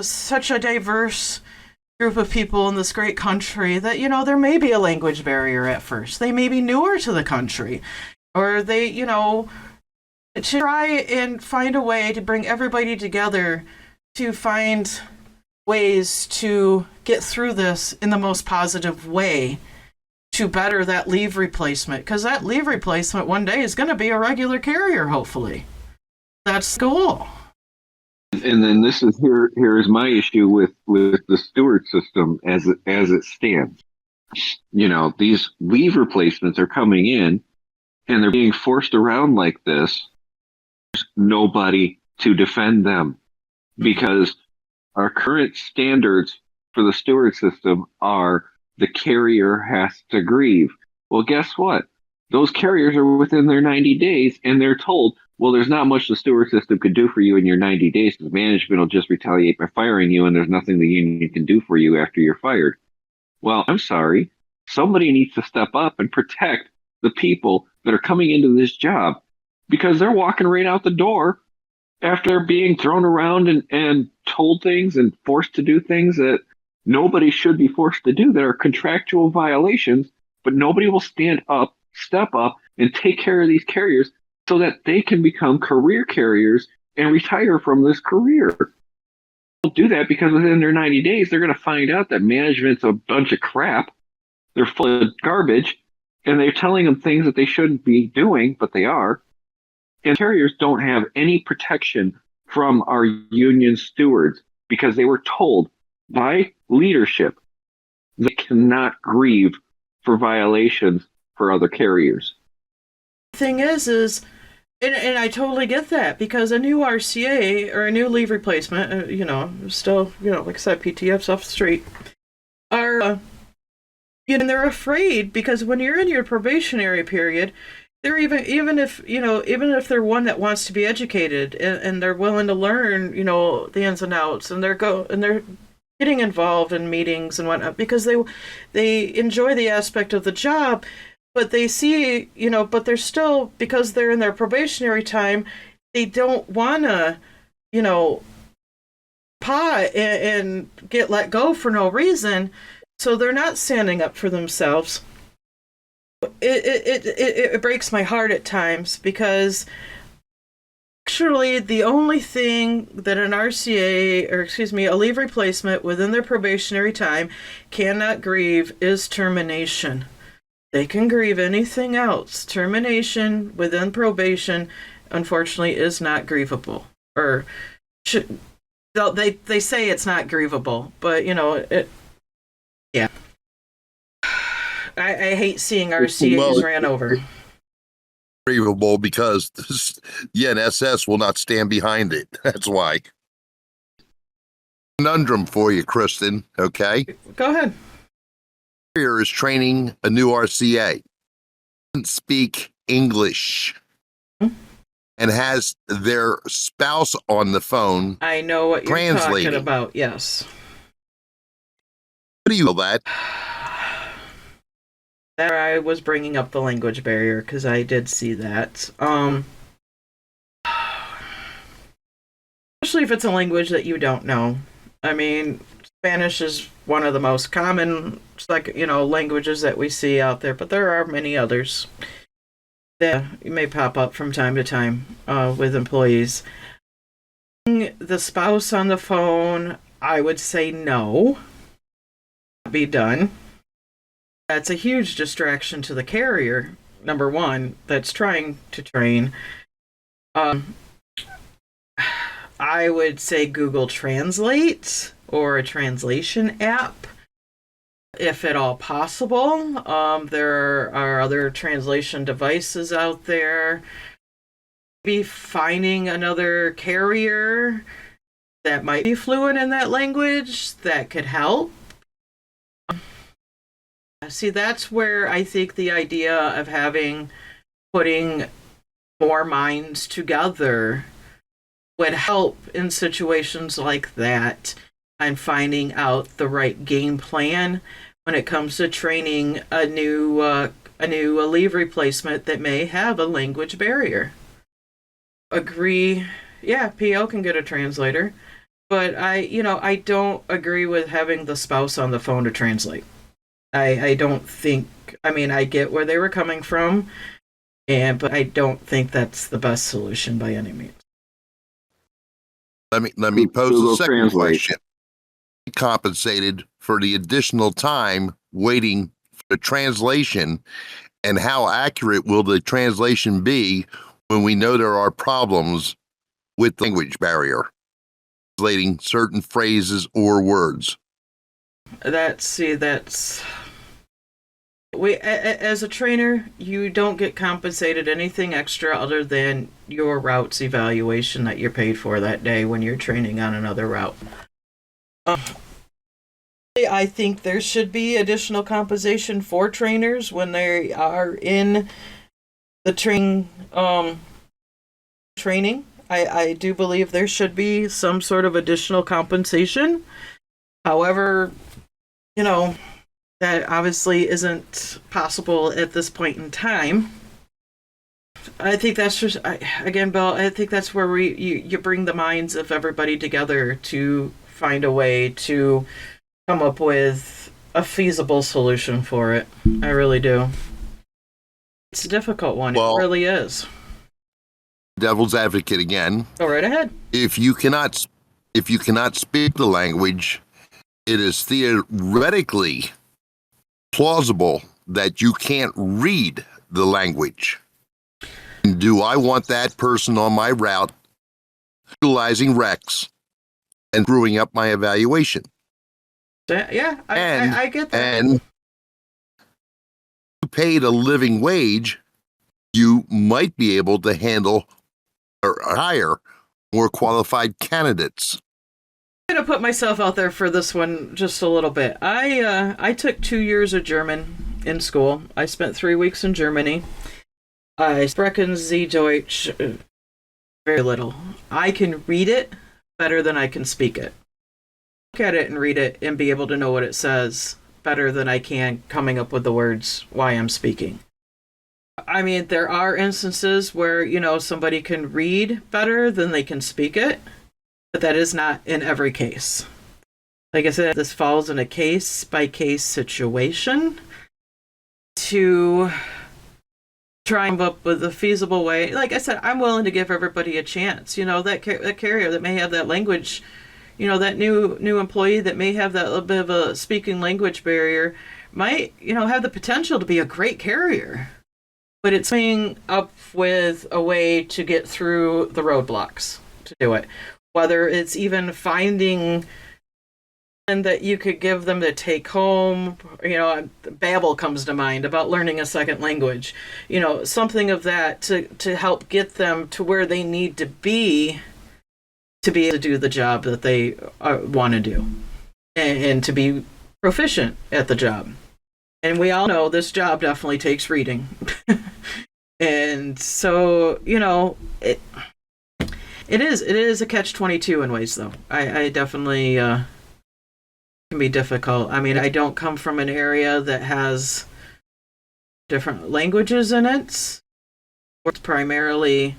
such a diverse group of people in this great country that, there may be a language barrier at first. They may be newer to the country, or they, to try and find a way to bring everybody together to find ways to get through this in the most positive way to better that leave replacement, because that leave replacement one day is going to be a regular carrier, hopefully. That's the goal. And then here is my issue with the steward system as it stands. These leave replacements are coming in and they're being forced around like this. There's nobody to defend them because our current standards for the steward system are the carrier has to grieve. Well, guess what? Those carriers are within their 90 days and they're told, well, there's not much the steward system could do for you in your 90 days because management will just retaliate by firing you and there's nothing the union can do for you after you're fired. Well, I'm sorry. Somebody needs to step up and protect the people that are coming into this job because they're walking right out the door after being thrown around and told things and forced to do things that nobody should be forced to do that are contractual violations, but nobody will step up, and take care of these carriers so that they can become career carriers and retire from this career. They'll do that because within their 90 days, they're going to find out that management's a bunch of crap. They're full of garbage, and they're telling them things that they shouldn't be doing, but they are. And carriers don't have any protection from our union stewards because they were told by leadership they cannot grieve for violations for other carriers. Thing is and I totally get that because a new RCA or a new leave replacement, still, like I said, PTFs off the street, are, and they're afraid because when you're in your probationary period, they're even if they're one that wants to be educated and they're willing to learn, the ins and outs, and they're getting involved in meetings and whatnot because they enjoy the aspect of the job. But they see, but they're still, because they're in their probationary time, they don't want to, pot and get let go for no reason. So they're not standing up for themselves. It breaks my heart at times because actually the only thing that an RCA, or excuse me, a leave replacement within their probationary time cannot grieve is termination. They can grieve anything else. Termination within probation, unfortunately, is not grievable. Or they say it's not grievable, but yeah. I hate seeing RCAs ran over. Grievable because the NSS will not stand behind it. That's why. Conundrum for you, Kristen. Okay. Go ahead. Here is training a new RCA. Doesn't speak English and has their spouse on the phone. I know what you're talking about. Yes. What do you know that? There, I was bringing up the language barrier because I did see that. Especially if it's a language that you don't know. I mean, Spanish is one of the most common, languages that we see out there, but there are many others that may pop up from time to time with employees. The spouse on the phone, I would say no. Be done. That's a huge distraction to the carrier, number one, that's trying to train. I would say Google Translate or a translation app, if at all possible. There are other translation devices out there. Maybe finding another carrier that might be fluent in that language that could help. See, that's where I think the idea of putting more minds together would help in situations like that and finding out the right game plan when it comes to training a new leave replacement that may have a language barrier. Agree. Yeah, PO can get a translator, but I don't agree with having the spouse on the phone to translate. I don't think, I get where they were coming from, but I don't think that's the best solution by any means. Let me pose a second question. Compensated for the additional time waiting for the translation, and how accurate will the translation be when we know there are problems with the language barrier, translating certain phrases or words? As a trainer, you don't get compensated anything extra other than your route's evaluation that you're paid for that day when you're training on another route. I think there should be additional compensation for trainers when they are in the training. I do believe there should be some sort of additional compensation. However, that obviously isn't possible at this point in time. I think that's just, again, Bill, I think that's where you bring the minds of everybody together to find a way to come up with a feasible solution for it. I really do. It's a difficult one. Well, it really is. Devil's advocate again. Go right ahead. If you cannot speak the language, it is theoretically plausible that you can't read the language. Do I want that person on my route utilizing Rex and screwing up my evaluation? Yeah, I get that. And you paid a living wage, you might be able to handle or hire more qualified candidates. I'm going to put myself out there for this one just a little bit. I took 2 years of German in school. I spent 3 weeks in Germany. I sprechen Sie Deutsch very little. I can read it better than I can speak it. Look at it and read it and be able to know what it says better than I can coming up with the words why I'm speaking. There are instances where, somebody can read better than they can speak it. But that is not in every case. like I said, this falls in a case by case situation to try and come up with a feasible way. Like I said, I'm willing to give everybody a chance. That carrier that may have that language, that new employee that may have that little bit of a speaking language barrier might, have the potential to be a great carrier. But it's coming up with a way to get through the roadblocks to do it. Whether it's even finding and that you could give them to take home, Babbel comes to mind about learning a second language, something of that to help get them to where they need to be able to do the job that they want to do and to be proficient at the job. And we all know this job definitely takes reading. And so, it is a catch-22 in ways, though. I definitely can be difficult. I mean, I don't come from an area that has different languages in it. It's primarily,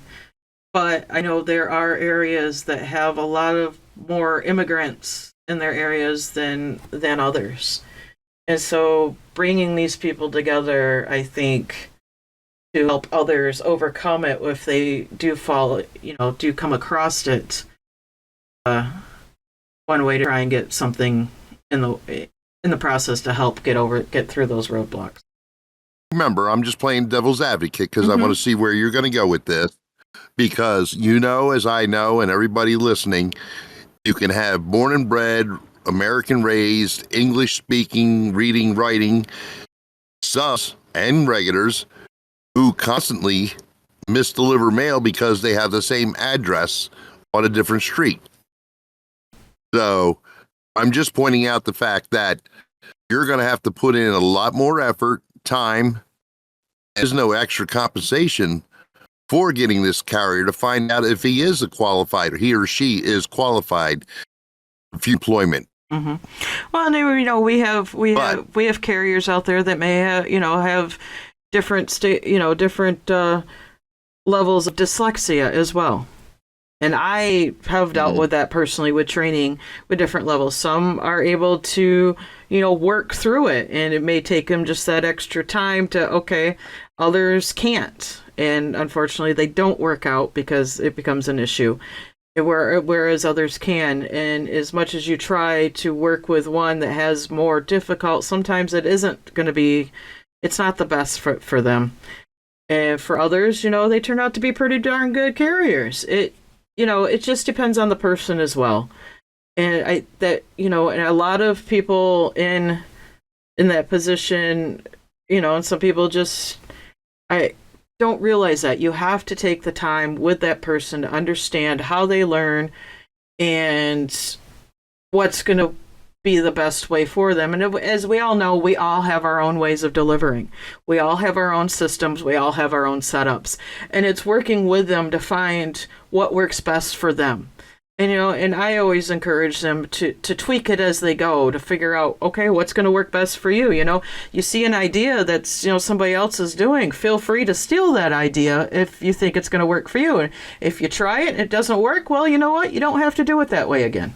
but I know there are areas that have a lot of more immigrants in their areas than others. And so bringing these people together, I think, to help others overcome it if they do do come across it. One way to try and get something in the process to help get through those roadblocks. Remember, I'm just playing devil's advocate because I want to see where you're going to go with this. Because as I know, and everybody listening, you can have born and bred, American raised, English speaking, reading, writing, subs and regulars who constantly misdeliver mail because they have the same address on a different street. So I'm just pointing out the fact that you're going to have to put in a lot more effort, time. There's no extra compensation for getting this carrier to find out if he is qualified or he or she is qualified for employment. Mm-hmm. Well, and we have carriers out there that may have different different levels of dyslexia as well. And I have dealt with that personally with training with different levels. Some are able to, work through it, and it may take them just that extra time to, others can't. And unfortunately, they don't work out because it becomes an issue, whereas others can. And as much as you try to work with one that has more difficult, sometimes it isn't going to be, it's not the best for them. And for others, they turn out to be pretty darn good carriers. It just depends on the person as well. And and a lot of people in that position, and some people I don't realize that you have to take the time with that person to understand how they learn and what's going to be the best way for them. And as we all know, we all have our own ways of delivering. We all have our own systems. We all have our own setups. And it's working with them to find what works best for them. And, and I always encourage them to tweak it as they go, to figure out, okay, what's going to work best for you? You see an idea that's, somebody else is doing, feel free to steal that idea if you think it's going to work for you. And if you try it and it doesn't work, well, you know what? You don't have to do it that way again.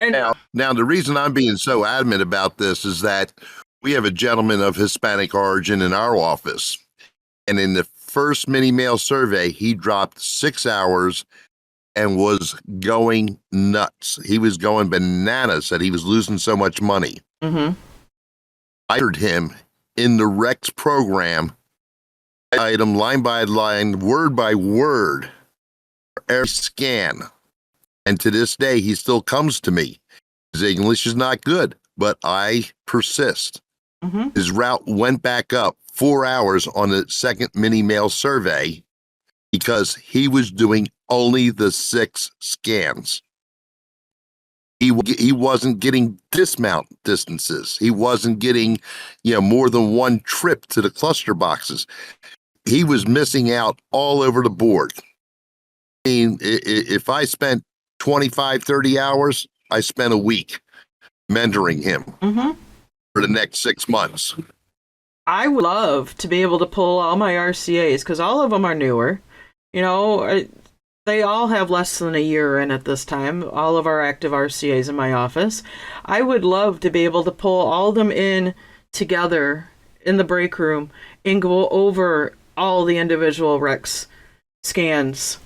And Now, the reason I'm being so adamant about this is that we have a gentleman of Hispanic origin in our office. And in the first mini mail survey, he dropped 6 hours and was going nuts. He was going bananas that he was losing so much money. Mm-hmm. I hired him in the Rex program, item line by line, word by word, every scan. And to this day, he still comes to me. His English is not good, but I persist. Mm-hmm. His route went back up 4 hours on the second mini mail survey because he was doing only the 6 scans. He wasn't getting dismount distances. He wasn't getting, more than one trip to the cluster boxes. He was missing out all over the board. I mean, if I spent 25, 30 hours, I spent a week mentoring him for the next 6 months. I would love to be able to pull all my RCAs because all of them are newer. They all have less than a year in at this time, all of our active RCAs in my office. I would love to be able to pull all of them in together in the break room and go over all the individual Rex scans.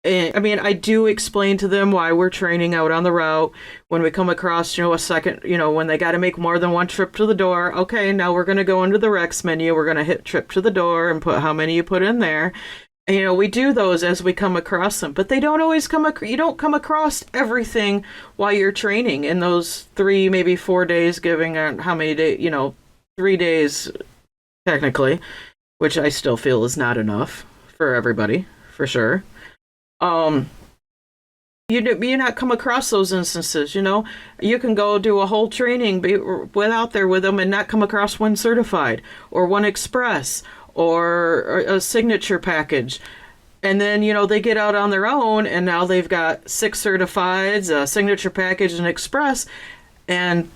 And, I mean, I do explain to them why we're training out on the route. When we come across, a second, when they got to make more than one trip to the door. Okay, now we're going to go into the Rex menu. We're going to hit trip to the door and put how many you put in there. And, we do those as we come across them, but they don't always you don't come across everything while you're training in those 3, maybe 4 days, giving how many days, 3 days technically, which I still feel is not enough for everybody, for sure. You not come across those instances, you can go do a whole training, be out there with them and not come across one certified or one express or a signature package. And then, they get out on their own and now they've got 6 certifieds, a signature package, and express, and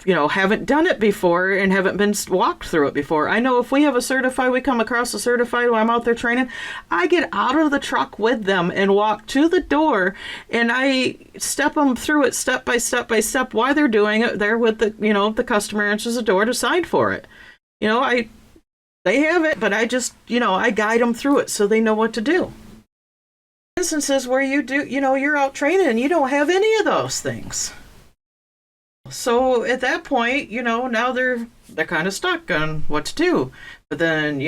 haven't done it before and haven't been walked through it before. I know if we have a certified, we come across a certified while I'm out there training, I get out of the truck with them and walk to the door and I step them through it step by step by step while they're doing it there with the customer answers the door to sign for it. They have it, but I just, I guide them through it so they know what to do. Instances where you're out training and you don't have any of those things. So at that point, now they're kind of stuck on what to do. But then,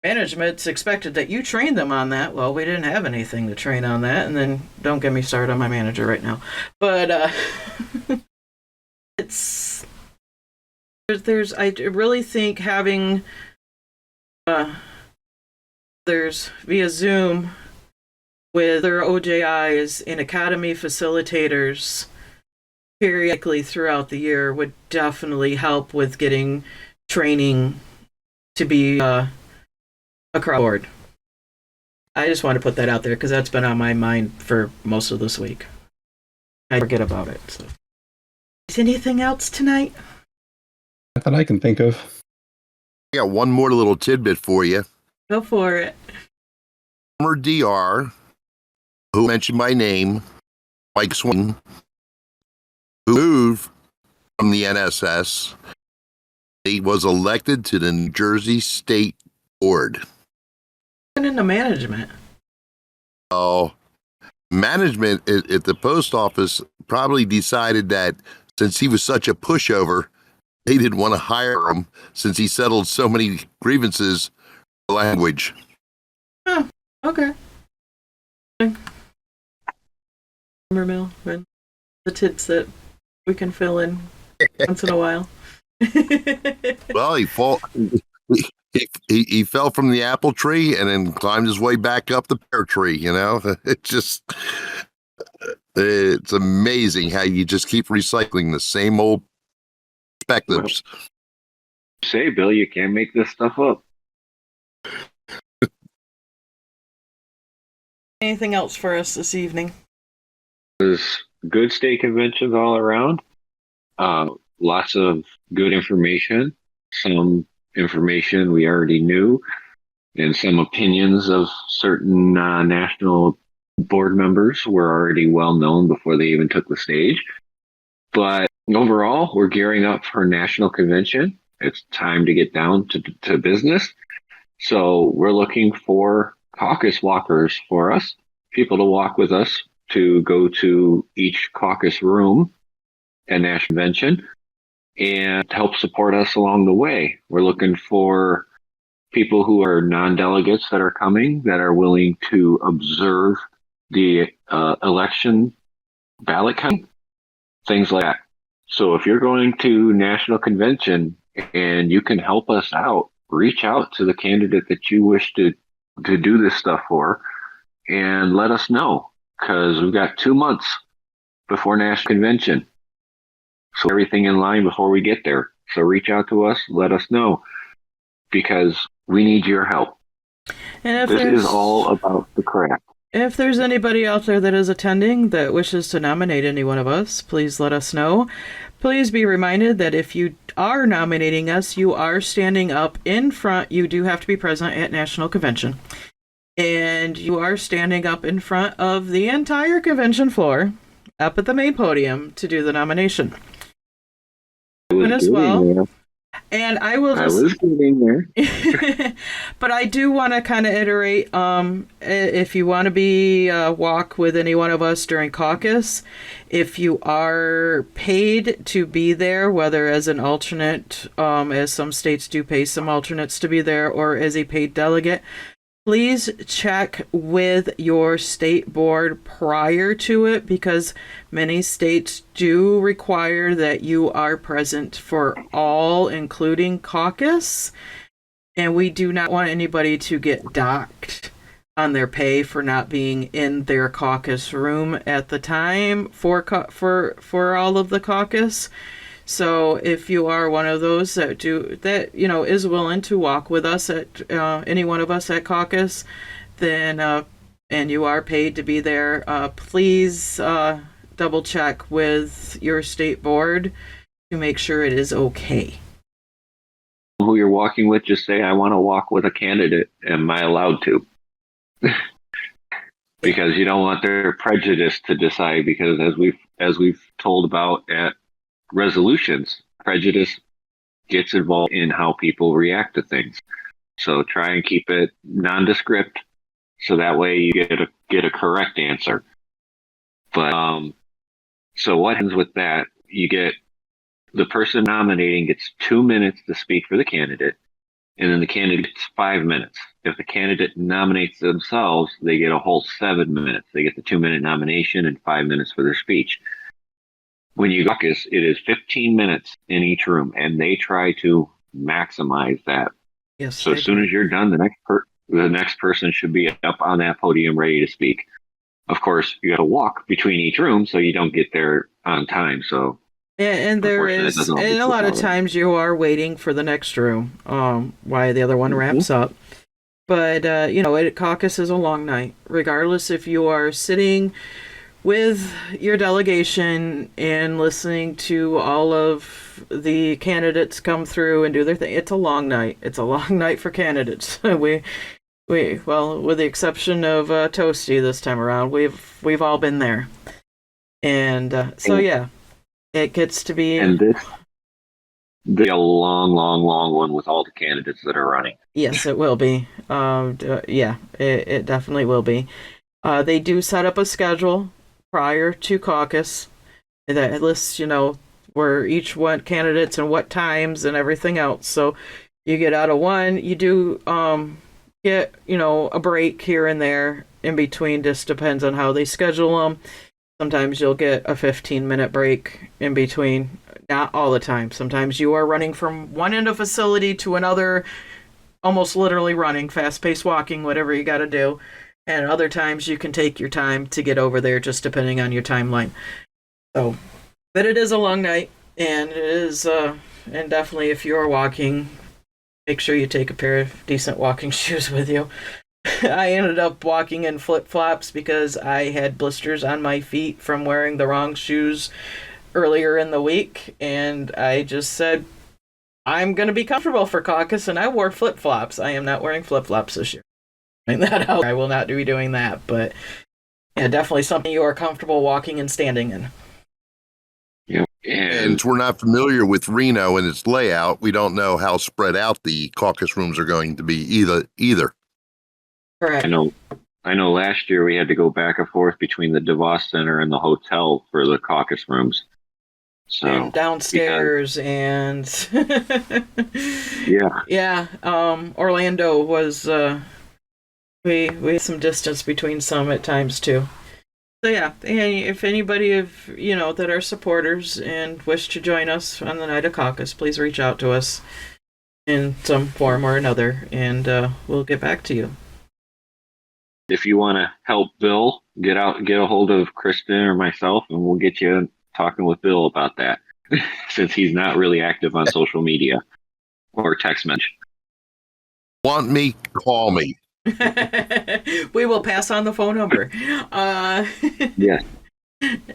management's expected that you train them on that. Well, we didn't have anything to train on that. And then don't get me started on my manager right now. But I really think having there's via Zoom with their OJIs and academy facilitators periodically throughout the year would definitely help with getting training to be across the board. I just want to put that out there because that's been on my mind for most of this week. I forget about it. So. Is anything else tonight? Not that I can think of. I got one more little tidbit for you. Go for it. Former DR, who mentioned my name, Mike Swing, who moved from the NSS, he was elected to the New Jersey State Board. And into management. Oh, management at the post office probably decided that since he was such a pushover, they didn't want to hire him since he settled so many grievances for language. Oh, okay. Mill, the tits that we can fill in once in a while. Well, he fell from the apple tree and then climbed his way back up the pear tree. It's amazing how you just keep recycling the same old perspectives. Say, Bill, you can't make this stuff up. Anything else for us this evening? There's good state conventions all around. Lots of good information. Some information we already knew, and some opinions of certain national board members were already well known before they even took the stage. But overall, we're gearing up for national convention. It's time to get down to business. So we're looking for caucus walkers for us, people to walk with us to go to each caucus room at national convention and help support us along the way. We're looking for people who are non-delegates that are coming, that are willing to observe the election ballot counting, things like that. So if you're going to national convention and you can help us out, reach out to the candidate that you wish to do this stuff for and let us know, because we've got 2 months before national convention. So everything in line before we get there. So reach out to us, let us know, because we need your help. And this is all about the craft. If there's anybody out there that is attending that wishes to nominate any one of us, please let us know. Please be reminded that if you are nominating us, you are standing up in front. You do have to be present at National Convention. And you are standing up in front of the entire convention floor, up at the main podium, to do the nomination. I was As getting well. there. And I will I just. was getting there. But I do want to kind of iterate. If you want to be walk with any one of us during caucus, if you are paid to be there, whether as an alternate, as some states do pay some alternates to be there, or as a paid delegate, please check with your state board prior to it, because many states do require that you are present for all, including caucus. And we do not want anybody to get docked on their pay for not being in their caucus room at the time for all of the caucus. So if you are one of those that is willing to walk with us at any one of us at caucus, then and you are paid to be there, please double check with your state board to make sure it is okay. Who you're walking with, just say, I want to walk with a candidate. Am I allowed to? Because you don't want their prejudice to decide, because as we've told about at resolutions, prejudice gets involved in how people react to things. So try and keep it nondescript, so that way you get a correct answer. But so what happens with that? You get the person nominating gets 2 minutes to speak for the candidate, and then the candidate gets 5 minutes. If the candidate nominates themselves, they get a whole 7 minutes. They get the 2-minute nomination and 5 minutes for their speech. When you caucus, it is 15 minutes in each room, and they try to maximize that. Yes. So as soon as you're done, the next person should be up on that podium ready to speak. Of course, you got to walk between each room so you don't get there on time. So, and there is, and a lot of times you are waiting for the next room, while the other one wraps up. But caucus is a long night, regardless if you are sitting with your delegation and listening to all of the candidates come through and do their thing. It's a long night. It's a long night for candidates. Well, with the exception of Toasty this time around, we've all been there. And it gets to be. And this be a long, long, long one with all the candidates that are running. Yes, it will be. It definitely will be. They do set up a schedule prior to caucus that lists, where each one candidates and what times and everything else. So you get out of one, you do get, a break here and there in between. Just depends on how they schedule them. Sometimes you'll get a 15-minute break in between. Not all the time. Sometimes you are running from one end of facility to another, almost literally running, fast-paced walking, whatever you got to do. And other times you can take your time to get over there, just depending on your timeline. So, but it is a long night, and it is, and definitely if you're walking, make sure you take a pair of decent walking shoes with you. I ended up walking in flip-flops because I had blisters on my feet from wearing the wrong shoes earlier in the week, and I just said, I'm going to be comfortable for caucus, and I wore flip-flops. I am not wearing flip-flops this year. That out. I will not be doing that, but yeah, definitely something you are comfortable walking and standing in. Yeah, And we're not familiar with Reno and its layout. We don't know how spread out the caucus rooms are going to be either. Correct. I know last year we had to go back and forth between the DeVos Center and the hotel for the caucus rooms. So and downstairs and yeah. Orlando was we had some distance between some at times too. So yeah, if anybody that are supporters and wish to join us on the night of caucus, please reach out to us in some form or another, and we'll get back to you. If you want to help Bill, get a hold of Kristen or myself, and we'll get you talking with Bill about that, since he's not really active on social media or text message. Want me? Call me. We will pass on the phone number. Yes.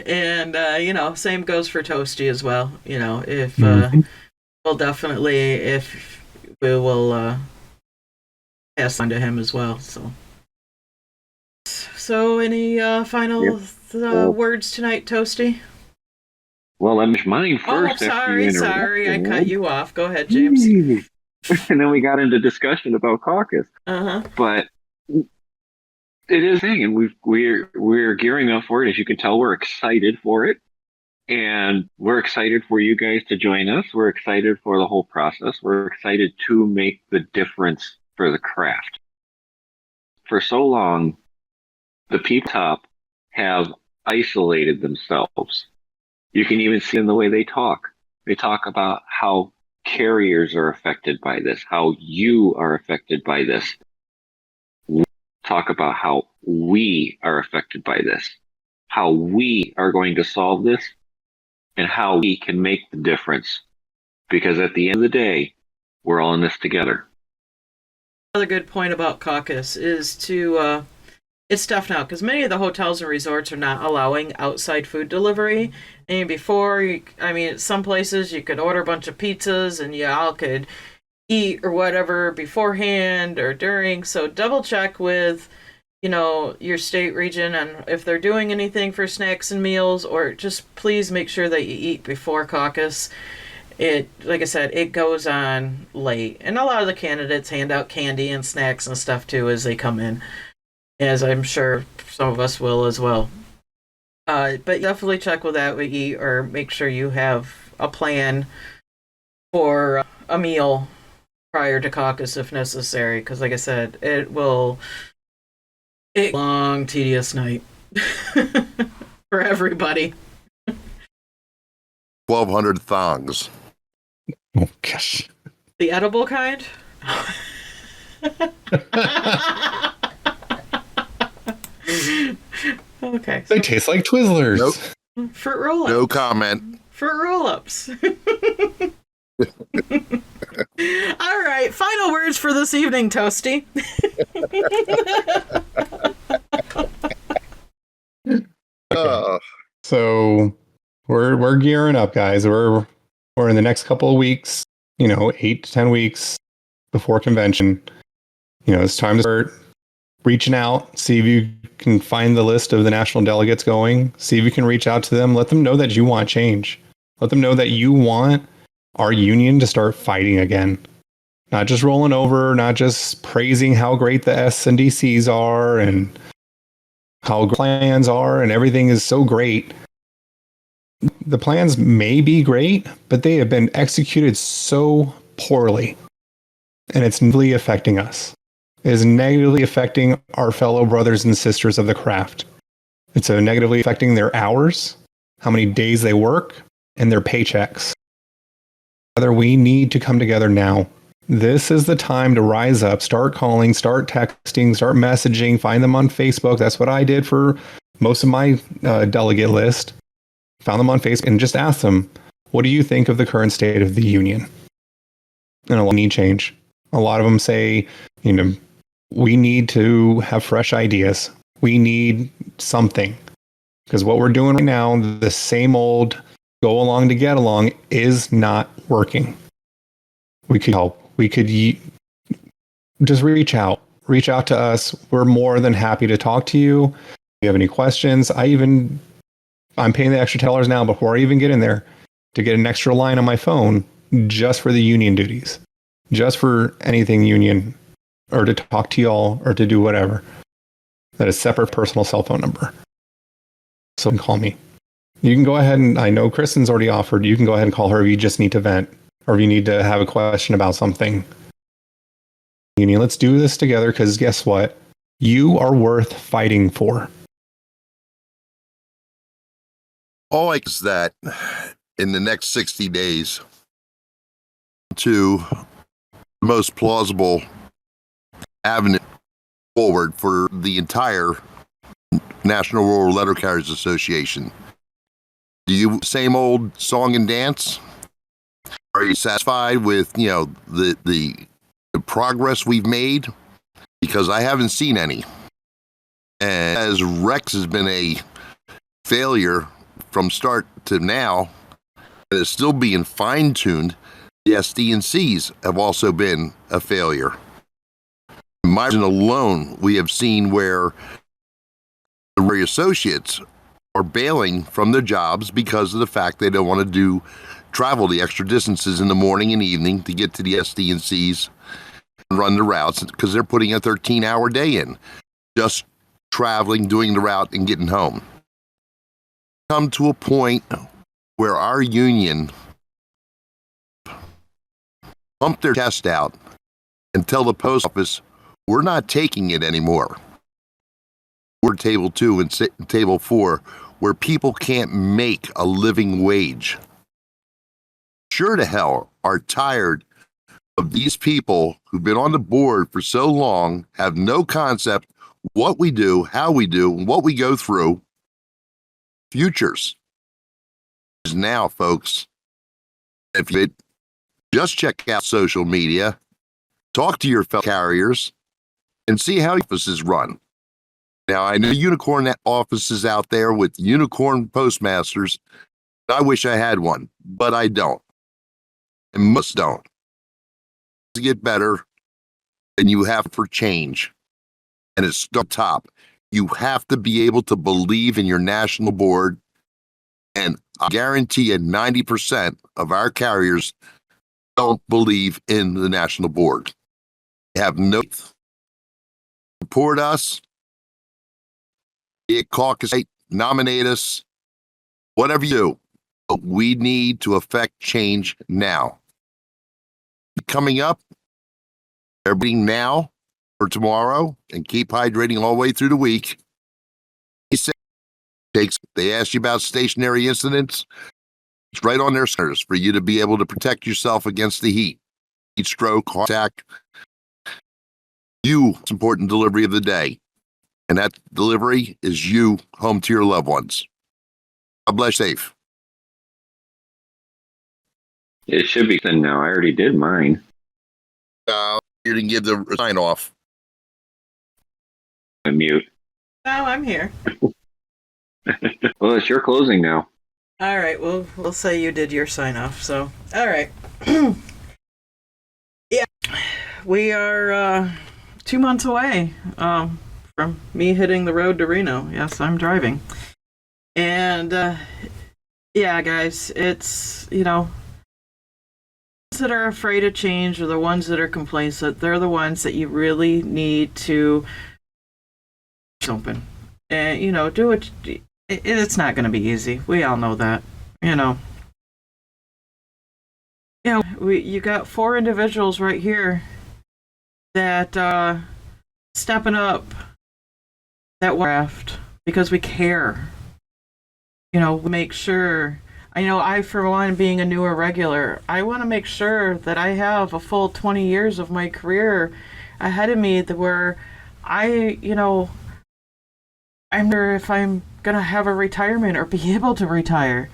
And same goes for Toasty as well. If we'll definitely we will pass on to him as well. So So, any final words tonight, Toasty? Well, I'm mine Oh, first. After you sorry, I interrupted. cut you off. Go ahead, James. And then we got into discussion about caucus. But it is a thing, and we're gearing up for it. As you can tell, we're excited for it, and we're excited for you guys to join us. We're excited for the whole process. We're excited to make the difference for the craft. For so long, the people top have isolated themselves. You can even see in the way they talk. They talk about how carriers are affected by this, how you are affected by this. We talk about how we are affected by this, how we are going to solve this, and how we can make the difference. Because at the end of the day, we're all in this together. Another good point about caucus is to it's tough now because many of the hotels and resorts are not allowing outside food delivery. And before, some places you could order a bunch of pizzas and you all could eat or whatever beforehand or during. So double check with, your state region and if they're doing anything for snacks and meals, or just please make sure that you eat before caucus. It, like I said, it goes on late. And a lot of the candidates hand out candy and snacks and stuff too as they come in, as I'm sure some of us will as well. But definitely check with that with eat, or make sure you have a plan for a meal prior to caucus if necessary. Because, like I said, it will be a long, tedious night for everybody. 1,200 thongs. Oh, gosh. The edible kind? Okay. They taste like Twizzlers. Nope. Fruit roll-ups. No comment. Fruit roll-ups. All right. Final words for this evening, Toasty. So we're gearing up, guys. We're in the next couple of weeks, 8 to 10 weeks before convention. It's time to start reaching out, see if you can find the list of the national delegates going, see if you can reach out to them, let them know that you want change. Let them know that you want our union to start fighting again. Not just rolling over, not just praising how great the S and DCs are and how plans are and everything is so great. The plans may be great, but they have been executed so poorly, and it's negatively affecting us. It is negatively affecting our fellow brothers and sisters of the craft. It's negatively affecting their hours, how many days they work, and their paychecks. Rather, we need to come together now. This is the time to rise up, start calling, start texting, start messaging, find them on Facebook. That's what I did for most of my delegate list. Found them on Facebook and just asked them, what do you think of the current state of the union? And a lot need change. A lot of them say, we need to have fresh ideas. We need something. Because what we're doing right now, the same old go along to get along, is not working. We could help. We could just reach out. Reach out to us. We're more than happy to talk to you. If you have any questions, I'm paying the extra $10 now before I even get in there to get an extra line on my phone just for the union duties, just for anything union, or to talk to y'all or to do whatever. That is separate personal cell phone number. So you can call me. You can go ahead and, I know Kristen's already offered, you can go ahead and call her if you just need to vent or if you need to have a question about something. Union, let's do this together, because guess what? You are worth fighting for. All I is that in the next 60 days to the most plausible avenue forward for the entire National Rural Letter Carriers Association. Do you same old song and dance? Are you satisfied with, the progress we've made? Because I haven't seen any. And as Rex has been a failure from start to now, it is still being fine-tuned. The SDNCs have also been a failure. In my region alone, we have seen where The associates are bailing from their jobs because of the fact they don't want to travel the extra distances in the morning and evening to get to the SDNCs and run the routes, because they're putting a 13-hour day in just traveling, doing the route, and getting home. Come to a point where our union pump their chest out and tell the post office, we're not taking it anymore. We're table 2 and table 4, where people can't make a living wage. Sure to hell are tired of these people who've been on the board for so long, have no concept what we do, how we do, and what we go through. Futures. Now, folks, if you just check out social media, talk to your fellow carriers, and see how offices run. Now, I know unicorn offices out there with unicorn postmasters. I wish I had one, but I don't. And most don't. To get better, and you have for change. And it's the top. You have to be able to believe in your national board. And I guarantee you 90% of our carriers don't believe in the national board. They have no support us. Be it caucus, nominate us, whatever you do. But we need to affect change now. Coming up, they're being now for tomorrow, and keep hydrating all the way through the week. They ask you about stationary incidents. It's right on their centers for you to be able to protect yourself against the heat stroke, heart attack. It's important delivery of the day. And that delivery is you home to your loved ones. God bless, safe. It should be done now. I already did mine. You didn't give the sign off. I'm mute. Oh, I'm here. Well, it's your closing now. All right, we'll say you did your sign off. So, all right. Yeah, we are 2 months away from me hitting the road to Reno. Yes, I'm driving. And yeah, guys, it's, that are afraid of change are the ones that are complacent. They're the ones that you really need to open and do it. It's not going to be easy. We all know that. You got 4 individuals right here that stepping up that craft because we care. We make sure. I know I, for one, being a newer regular, I want to make sure that I have a full 20 years of my career ahead of me where I wonder if I'm going to have a retirement or be able to retire.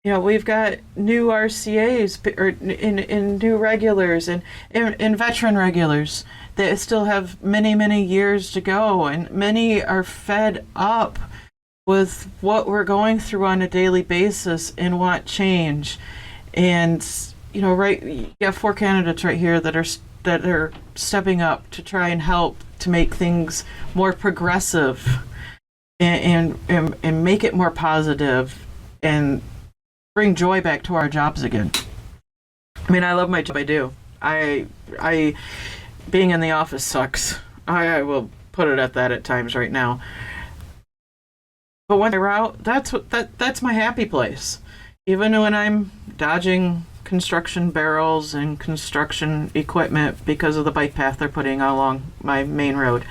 We've got new RCAs or in new regulars and in veteran regulars that still have many, many years to go, and many are fed up with what we're going through on a daily basis and want change. And you got 4 candidates right here that are stepping up to try and help to make things more progressive and make it more positive and bring joy back to our jobs again. I mean, I love my job. I do. I being in the office sucks. I will put it at that at times right now. But when I'm out, that's my happy place. Even when I'm dodging construction barrels and construction equipment because of the bike path they're putting along my main road.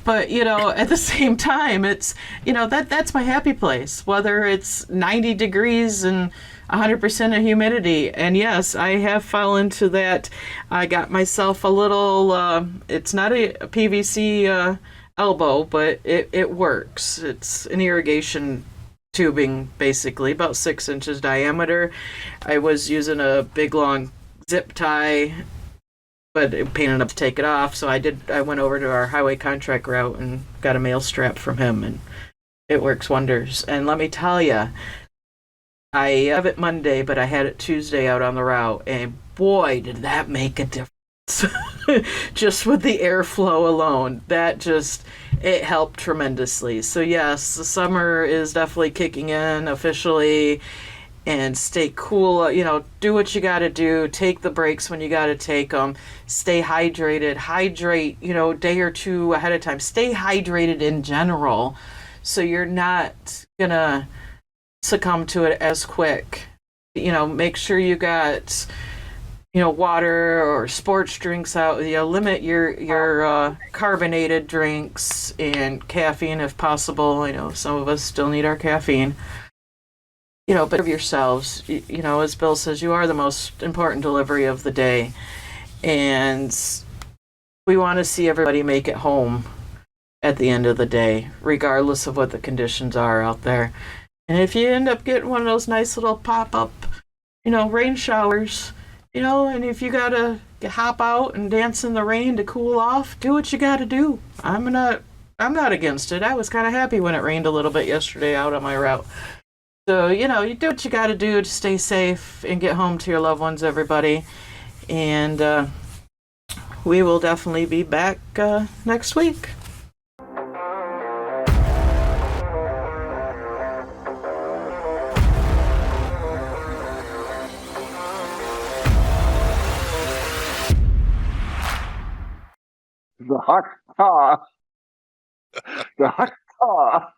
But, at the same time, it's, that's my happy place, whether it's 90 degrees and 100% of humidity. And yes, I have fallen into that. I got myself a little, it's not a PVC elbow, but it works. It's an irrigation tubing, basically, about 6 inches diameter. I was using a big, long zip tie, but it pain enough to take it off, so I went over to our highway contract route and got a mail strap from him, and it works wonders. And let me tell you, I have it Monday, but I had it Tuesday out on the route, and boy, did that make a difference. just with the airflow alone. It helped tremendously. So yes, the summer is definitely kicking in officially. And stay cool, do what you got to do, take the breaks when you got to take them, stay hydrated, hydrate, a day or two ahead of time, stay hydrated in general so you're not gonna succumb to it as quick. Make sure you got water or sports drinks out. Limit your carbonated drinks and caffeine if possible. Some of us still need our caffeine. But of yourselves, as Bill says, you are the most important delivery of the day. And we want to see everybody make it home at the end of the day, regardless of what the conditions are out there. And if you end up getting one of those nice little pop-up, rain showers, and if you got to hop out and dance in the rain to cool off, do what you got to do. I'm not against it. I was kind of happy when it rained a little bit yesterday out on my route. So, you do what you got to do to stay safe and get home to your loved ones, everybody. And we will definitely be back next week. The hot sauce. The hot sauce.